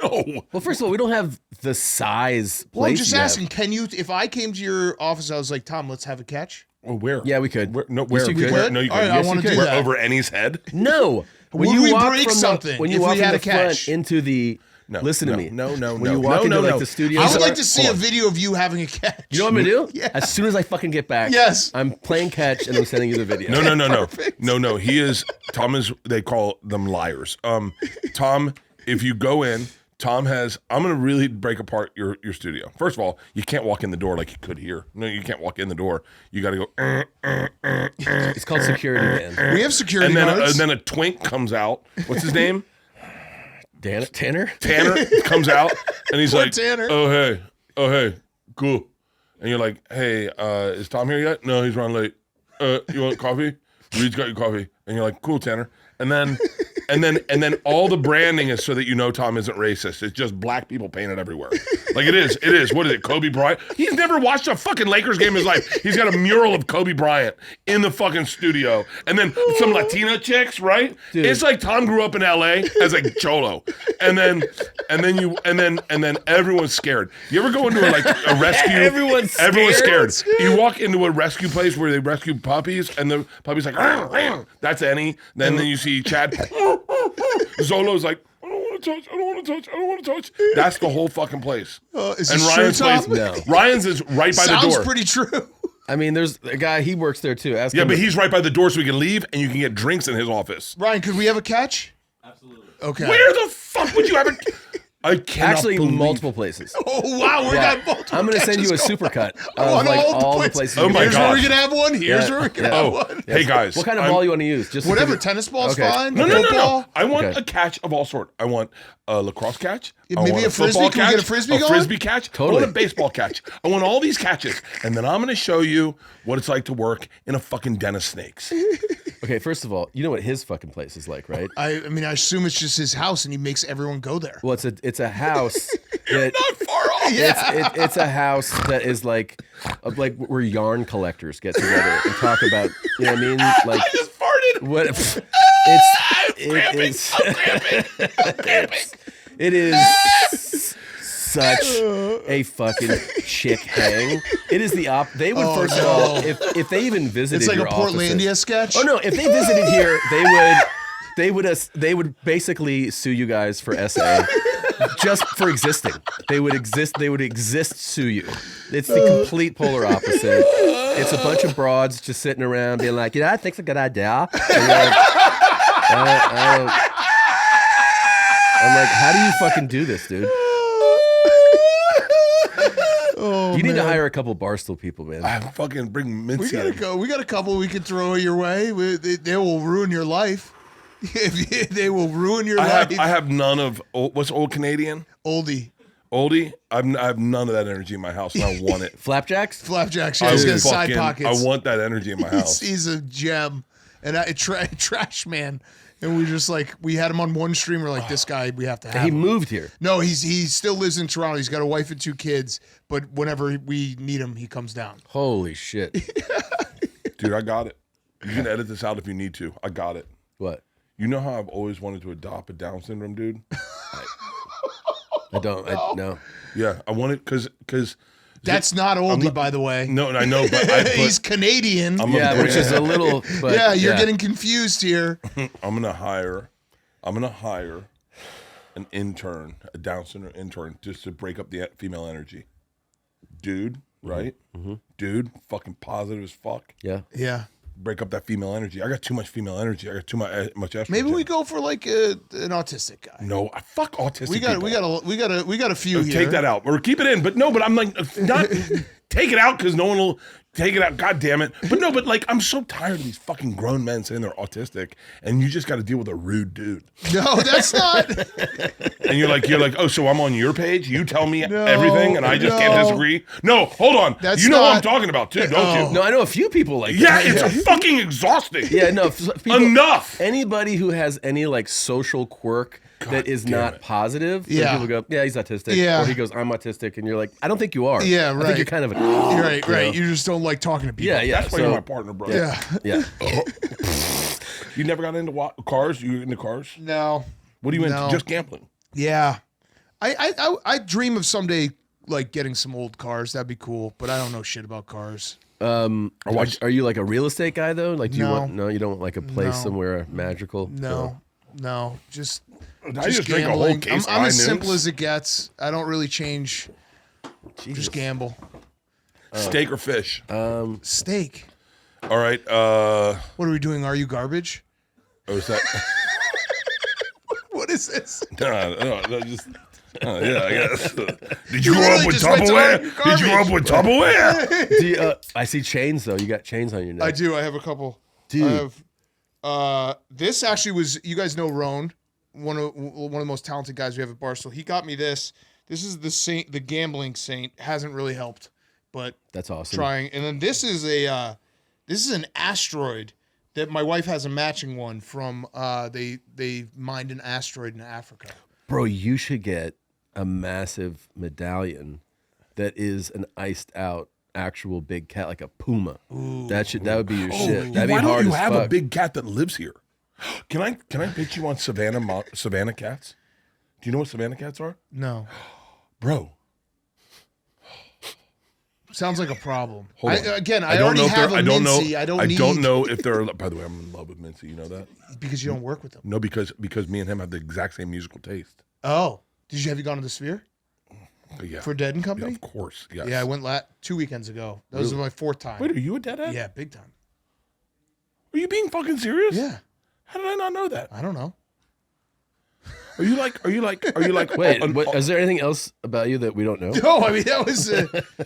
F: No.
L: Well, first of all, we don't have the size.
N: Well, I'm
L: place
N: just
L: you have.
N: asking. Can you? If I came to your office, I was like, Tom, let's have a catch.
F: Well, where?
L: Yeah, we could.
F: Where? No,
L: Yes,
F: where?
L: you could.
F: Where? No, you
N: All right,
F: could.
N: I wanna do
F: Where,
N: that.
F: over Annie's head?
L: No.
N: Would we break something
L: when you
N: if
L: walk
N: we had
L: from
N: a
L: the front
N: catch?
L: into the.
F: No,
L: listen to me.
F: No.
L: When you walk into like the studio,
N: I would like to see a video of you having a catch.
L: You know what I'm gonna do?
N: Yeah.
L: As soon as I fucking get back,
N: Yes.
L: I'm playing catch and I'm sending you the video.
F: No. He is. Tom is. They call them liars. Tom, if you go in, Tom has. I'm gonna really break apart your studio. First of all, you can't walk in the door like you could here. No, you can't walk in the door. You got to go.
L: It's called security, man.
N: We have security
F: and
N: guards.
F: then a twink comes out. What's his name?
L: Tanner?
F: Tanner comes out and he's
N: Poor
F: like,
N: Tanner.
F: oh hey, cool. And you're like, hey, is Tom here yet? No, he's running late. You want coffee? Reed's got your coffee. And you're like, cool, Tanner. And then all the branding is so that you know Tom isn't racist. It's just black people painted everywhere. Like it is. What is it? Kobe Bryant? He's never watched a fucking Lakers game in his life. He's got a mural of Kobe Bryant in the fucking studio. And then some Latina chicks, right?
L: Dude.
F: It's like Tom grew up in LA as a cholo. And then everyone's scared. You ever go into a rescue?
L: Everyone's
F: scared. You walk into a rescue place where they rescue puppies and the puppy's like, that's Annie. Then you see Chad. Zolo's like, I don't want to touch. That's the whole fucking place.
N: Is
F: and
N: this
F: Ryan's
N: true,
F: place,
N: Tom?
L: No.
F: Ryan's is right by the
N: Sounds
F: door.
N: pretty true.
L: I mean, there's a guy, he works there too. Ask
F: Yeah,
L: him.
F: but he's right by the door so we can leave and you can get drinks in his office.
N: Ryan, could we have a catch? Absolutely. Okay.
F: Where the fuck would you have it? I cannot
L: Actually,
F: believe.
L: multiple places.
N: Oh, wow. We got multiple
L: I'm going to send you a
N: catches going
L: supercut
N: on.
L: of
N: On
L: like
N: all the
L: all the
N: places.
L: places.
F: Oh
L: you
F: my
L: can
N: Here's
L: go.
N: where
F: God.
N: we can have one. Here's
L: Yeah.
N: where we can
L: Yeah.
N: have
F: Oh,
N: one.
F: hey guys.
L: What kind of
F: I'm-
L: ball you want to use? Just
N: Whatever. Tennis ball's
L: Okay.
N: fine.
F: No.
N: Football.
F: I want
L: Okay.
F: a catch of all sort. I want a lacrosse catch.
N: Yeah,
F: I
N: maybe
F: want
N: a frisbee?
F: football
N: Can we
F: catch,
N: get a frisbee
F: a
N: going?
F: frisbee catch.
L: Totally.
F: I want a baseball catch. I want all these catches. And then I'm going to show you what it's like to work in a fucking den of snakes.
L: Okay, first of all, you know what his fucking place is like, right?
N: I mean, I assume it's just his house and he makes everyone go there.
L: Well, it's a house. That,
F: Not far off.
N: Yeah.
L: it's a house that is like where yarn collectors get together and talk about, you know what I mean? Like
F: I just farted.
L: what it is such a fucking chick hang. It is the they would first of all, if they even visited
N: It's like a
L: your
N: Portlandia
L: offices-
N: sketch.
L: Oh no, if they visited here, they would basically sue you guys for SA. Just for existing. They would sue you. It's the complete polar opposite. It's a bunch of broads just sitting around being like, I think it's a good idea. And you're like, I'm like, how do you fucking do this, dude? You need to
N: man.
L: hire a couple Barstool people, man.
F: I fucking bring Mincy.
N: We gotta go. We got a couple we could throw your way. They will ruin your life. They will ruin your life.
F: I have none of what's old Canadian?
N: Oldie.
F: I have none of that energy in my house, and I want it.
L: Flapjacks?
N: Flapjacks. Yeah, he's got side pockets.
F: I want that energy in my house.
N: He's a gem, and trash man. And we just like we had him on one stream. We're like, this guy, we have to have.
L: He
N: him.
L: moved here.
N: No, he still lives in Toronto. He's got a wife and 2 kids. But whenever we need him, he comes down.
L: Holy shit,
F: dude! I got it. You can edit this out if you need to. I got it.
L: What?
F: You know how I've always wanted to adopt a Down syndrome dude?
L: I don't. No.
F: Yeah, I want it because.
N: That's not oldie, by the way.
F: No, I know, but
N: he's Canadian.
L: Which is a little. But,
N: yeah, you're getting confused here.
F: I'm gonna hire an intern, a Down syndrome intern, just to break up the female energy. Dude, right?
L: Mm-hmm.
F: Dude, fucking positive as fuck.
L: Yeah.
N: Yeah.
F: Break up that female energy. I got too much female energy. I got too much estrogen.
N: Maybe we go for like an autistic guy.
F: No, fuck autistic.
N: We got a few here.
F: Take that out or keep it in. But no, but I'm like not take it out because no one will take it out. God damn it. But like I'm so tired of these fucking grown men saying they're autistic, and you just got to deal with a rude dude.
N: No, that's not.
F: And you're like, oh, so I'm on your page. You tell me everything, and I just can't disagree. No, hold on.
N: That's
F: you know what I'm
N: not-
F: talking about too, don't you?
L: No, I know a few people like that.
F: Yeah, it's fucking exhausting.
L: Yeah, no. People,
F: Enough.
L: Anybody who has any like social quirk that is not positive, so
N: Yeah.
L: people go, yeah, he's autistic.
N: Yeah.
L: Or he goes, I'm autistic, and you're like, I don't think you are.
N: Yeah,
L: I
N: right.
L: think you're kind of.
N: Right.
L: You know?
N: You just don't like talking to people.
L: Yeah.
F: That's why you're my partner, bro.
N: Yeah.
F: You never got into cars? You into cars?
N: No.
F: What are you
N: No.
F: into? Just gambling?
N: Yeah. I dream of someday like getting some old cars. That'd be cool. But I don't know shit about cars.
L: Are you like a real estate guy though? Like, do you
N: No.
L: want? No, you don't want like a place
N: No.
L: somewhere magical.
N: No. Just
F: I just drink a whole
N: gambling.
F: case
N: I'm
F: of
N: as
F: High
N: simple
F: Noons.
N: as it gets. I don't really change.
L: Jesus.
N: Just gamble.
F: Steak or fish?
N: Steak.
F: All right.
N: What are we doing? Are you garbage?
F: Oh, is that?
N: What is this?
F: No, just. Yeah, I guess. Did you grow
N: literally
F: up with
N: just went to
F: Tupperware? Did you grow up with Tupperware?
L: Do you, I see chains though. You got chains on your neck.
N: I do. I have a couple.
L: Dude.
N: I have. This actually was. You guys know Roan, one of the most talented guys we have at Barstool. He got me this. This is the saint, the gambling saint. Hasn't really helped, but
L: That's awesome.
N: trying. And then this is an asteroid that my wife has a matching one from. They mined an asteroid in Africa.
L: Bro, you should get a massive medallion that is an iced out actual big cat, like a puma. That would be your shit. That'd be
F: why
L: hard
F: don't you
L: as
F: have
L: fuck.
F: a big cat that lives here? Can I pitch you on Savannah cats? Do you know what Savannah cats are?
N: No.
F: Bro.
N: Sounds like a problem.
F: Hold on.
N: I already have a Mincy. I
F: don't know if they're. By the way, I'm in love with Mincy. You know that?
N: Because you don't work with them.
F: No, because me and him have the exact same musical taste.
N: Oh, have you gone to the Sphere?
F: Yeah.
N: For Dead and
F: Yeah,
N: Company?
F: of course. Yes.
N: Yeah, I went 2 weekends ago. That was my 4th time.
F: Wait, are you a deadhead?
N: Yeah, big time.
F: Are you being fucking serious?
N: Yeah.
F: How did I not know that?
N: I don't know.
F: Are you like?
L: Wait, is there anything else about you that we don't know?
N: No, I mean that was.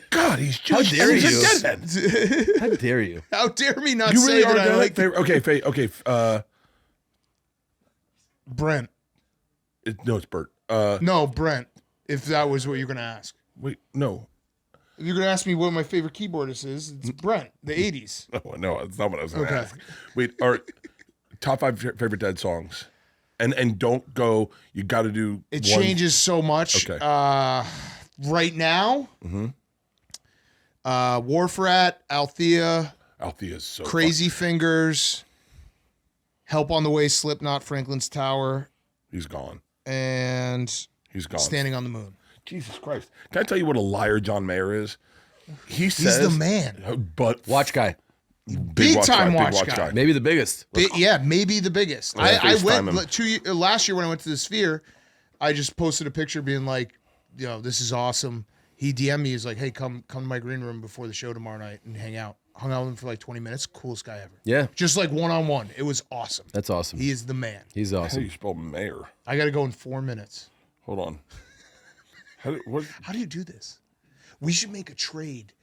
F: God, he's just.
L: How dare
F: he's
L: you?
F: a deadhead.
L: How dare you?
N: How dare me not
F: You
N: say
F: really are
N: that
F: a
N: I like
F: deadhead? Okay.
N: Brent.
F: No, it's Bert.
N: No, Brent. If that was what you're going to ask.
F: Wait, no.
N: If you're going to ask me what my favorite keyboardist is, it's Brent, the 80s.
F: No, that's not what I was going to
N: Okay.
F: ask. Wait, all right. Top 5 favorite Dead songs, and don't go. You got to do.
N: It
F: one.
N: changes so much.
F: Okay.
N: Right now, Wharf Rat, Althea,
F: Althea's so
N: Crazy Fingers, Help on the Way, Slipknot, Franklin's Tower,
F: He's gone.
N: and
F: He's gone.
N: Standing on the Moon.
F: Jesus Christ! Can I tell you what a liar John Mayer is? He's
N: the man.
F: But
L: Watch guy.
F: big
N: time
F: watch
N: watch
F: guy.
N: guy.
L: Maybe the biggest.
N: Yeah, maybe the biggest.
F: Yeah,
N: I
F: FaceTime
N: went
F: him.
N: last year when I went to the Sphere. I just posted a picture being like, this is awesome. He DM'd me. He's like, hey, come to my green room before the show tomorrow night and hang out. Hung out with him for like 20 minutes. Coolest guy ever.
L: Yeah.
N: Just like one-on-one. It was awesome.
L: That's awesome.
N: He is the man.
L: He's
F: How do
L: awesome.
F: you spell Mayer?
N: I got to go in 4 minutes.
F: Hold on. What?
N: How do you do this? We should make a trade.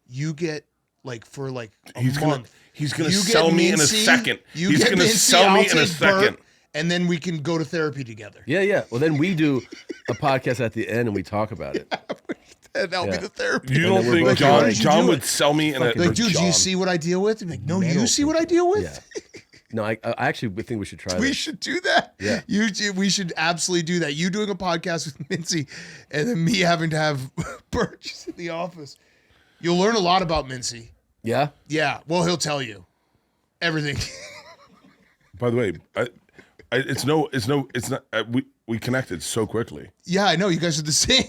N: You get like for like a
F: He's
N: month.
F: Gonna
N: You
F: sell
N: get
F: me in a
N: Mincy,
F: second.
N: You
F: He's
N: get
F: gonna
N: Mincy,
F: sell
N: I'll
F: me in a
N: take Bert,
F: second.
N: and then we can go to therapy together.
L: Yeah. Well, then we do a podcast at the end and we talk about it.
N: And that'll be the therapy.
F: You don't think John would sell me in a
N: like, dude, do you see what I deal with? I'm like, no, you see what I deal with?
L: Yeah. No, I actually think we should try
N: We
L: that.
N: should do that.
L: Yeah.
N: We should absolutely do that. You doing a podcast with Mincy, and then me having to have Bert just in the office. You'll learn a lot about Mincy.
L: Yeah?
N: Yeah. Well, he'll tell you everything.
F: By the way, it's not. We connected so quickly.
N: Yeah, I know. You guys are the same.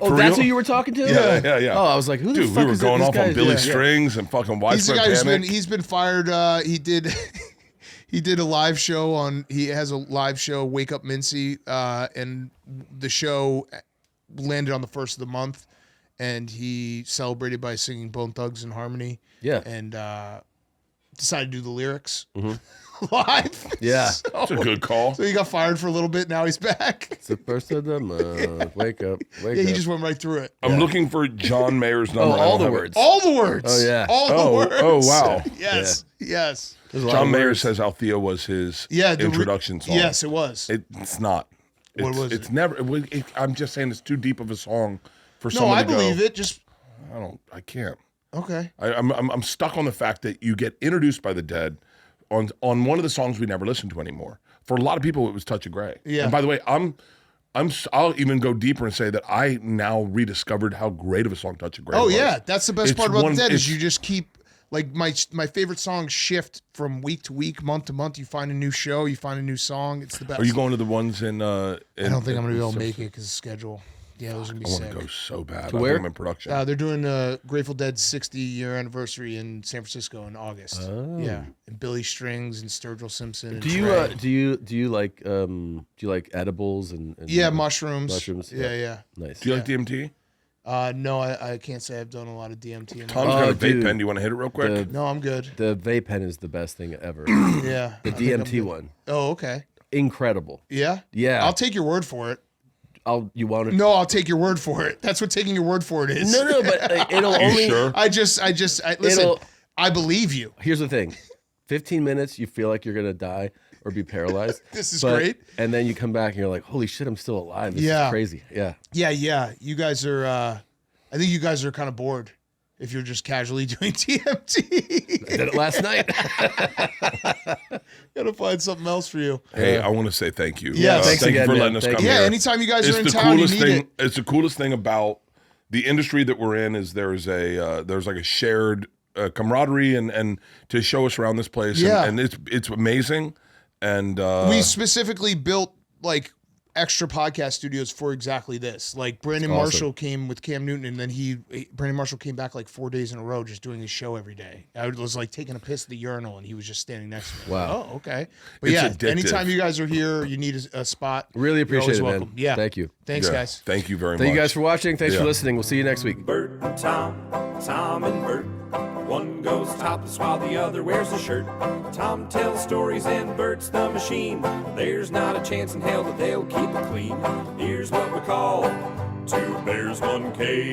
L: Oh,
F: For
L: that's
F: real?
L: who you were talking to?
F: Yeah.
L: Oh, I was like, who the
F: Dude,
L: fuck
F: we were
L: is
F: going
L: this
F: off
L: guy?
F: on Billy
L: Yeah.
F: Strings and fucking
N: He's the
F: widespread
N: guy
F: panic.
N: he's been fired. He did a live show on. He has a live show, Wake Up Mincy, and the show landed on the first of the month, and he celebrated by singing Bone Thugs and Harmony.
L: Yeah,
N: and decided to do the lyrics live.
L: Yeah,
F: That's a good call.
N: So he got fired for a little bit. Now he's back.
L: It's the first of the month. Wake up. Wake
N: Yeah,
L: up.
N: he just went right through it.
F: I'm looking for John Mayer's number.
L: all the words.
N: All the words.
L: Oh, yeah.
N: All the words.
F: Oh, wow.
N: Yes. Yes.
L: There's a lot
F: John
L: of
F: Mayer
L: words.
F: says Althea was his
N: Yeah,
F: introduction song.
N: Yes, it was.
F: It's not.
N: What was
F: it's
N: it?
F: never. I'm just saying it's too deep of a song for
N: No,
F: someone
N: I
F: to go.
N: believe it. Just
F: I can't.
N: okay.
F: I'm stuck on the fact that you get introduced by the Dead on one of the songs we never listened to anymore. For a lot of people, it was Touch of Grey.
N: Yeah.
F: And by the way, I'll even go deeper and say that I now rediscovered how great of a song Touch of Grey
N: Oh
F: was.
N: yeah, that's the best
F: It's
N: part about
F: one-
N: the Dead is
F: it's-
N: you just keep like my favorite songs shift from week to week, month to month. You find a new show, you find a new song. It's the best.
F: Are you going to the ones in?
N: I don't think I'm gonna be able to make it because of schedule. Yeah, those are gonna be
F: I want
N: sick.
F: to go so bad.
L: To
F: I
L: where?
F: think I'm in production.
N: They're doing Grateful Dead's 60-year anniversary in San Francisco in August.
L: Oh.
N: Yeah, and Billy Strings and Sturgill Simpson. And
L: Do you
N: Trey.
L: do you like edibles and
N: Yeah, mushrooms.
L: mushrooms?
N: Yeah.
L: Nice.
F: Do you like DMT?
N: No, I can't say I've done a lot of DMT. In my
F: Tom's
N: life.
F: got a vape
L: dude.
F: pen. Do you want to hit it real quick?
N: No, I'm good.
L: The vape pen is the best thing ever.
N: Yeah,
L: The
N: I think I'm
L: DMT
N: good.
L: one,
N: Oh, okay.
L: incredible.
N: Yeah.
L: Yeah.
N: I'll take your word for it.
L: You want it?
N: No, I'll take your word for it. That's what taking your word for it is.
L: No, but it'll
F: You
L: only.
F: sure?
N: I listen.
L: It'll-
N: I believe you.
L: Here's the thing: 15 minutes, you feel like you're gonna die or be paralyzed.
N: This is
L: but-
N: great.
L: And then you come back and you're like, "Holy shit, I'm still alive! This
N: Yeah.
L: is crazy." Yeah.
N: Yeah. You guys are. I think you guys are kind of bored if you're just casually doing DMT.
L: I did it last night.
N: Gotta find something else for you.
F: Hey, I want to say thank you.
N: Yeah, thanks
F: thank
L: again,
F: you for
L: man.
F: letting us
L: Thank
F: come
L: you.
F: here.
N: Yeah, anytime you guys are in
F: the
N: town, you
F: coolest
N: need
F: thing.
N: it.
F: It's the coolest thing about the industry that we're in is there's like a shared camaraderie and to show us around this place.
N: Yeah.
F: and it's amazing. And
N: We specifically built like extra podcast studios for exactly this. Like Brandon
L: Awesome.
N: Marshall came with Cam Newton, and then Brandon Marshall came back like 4 days in a row just doing his show every day. I was like taking a piss at the urinal, and he was just standing next to me.
L: Wow.
N: Oh, okay. But
F: It's
N: yeah,
F: addictive.
N: anytime you guys are here, you need a spot.
L: Really
N: you're
L: appreciate
N: always
L: it, man.
N: welcome. Yeah.
L: Thank you.
N: Thanks,
F: yeah,
N: guys.
F: Thank you very much.
L: Thank you guys for watching. Thanks for
F: Yeah.
L: listening. We'll see you next week.
E: Bert and Tom and Bert. One goes topless while the other wears a shirt. Tom tells stories and Bert's the machine. There's not a chance in hell that they'll keep it clean. Here's what we call 2 bears, 1 cave.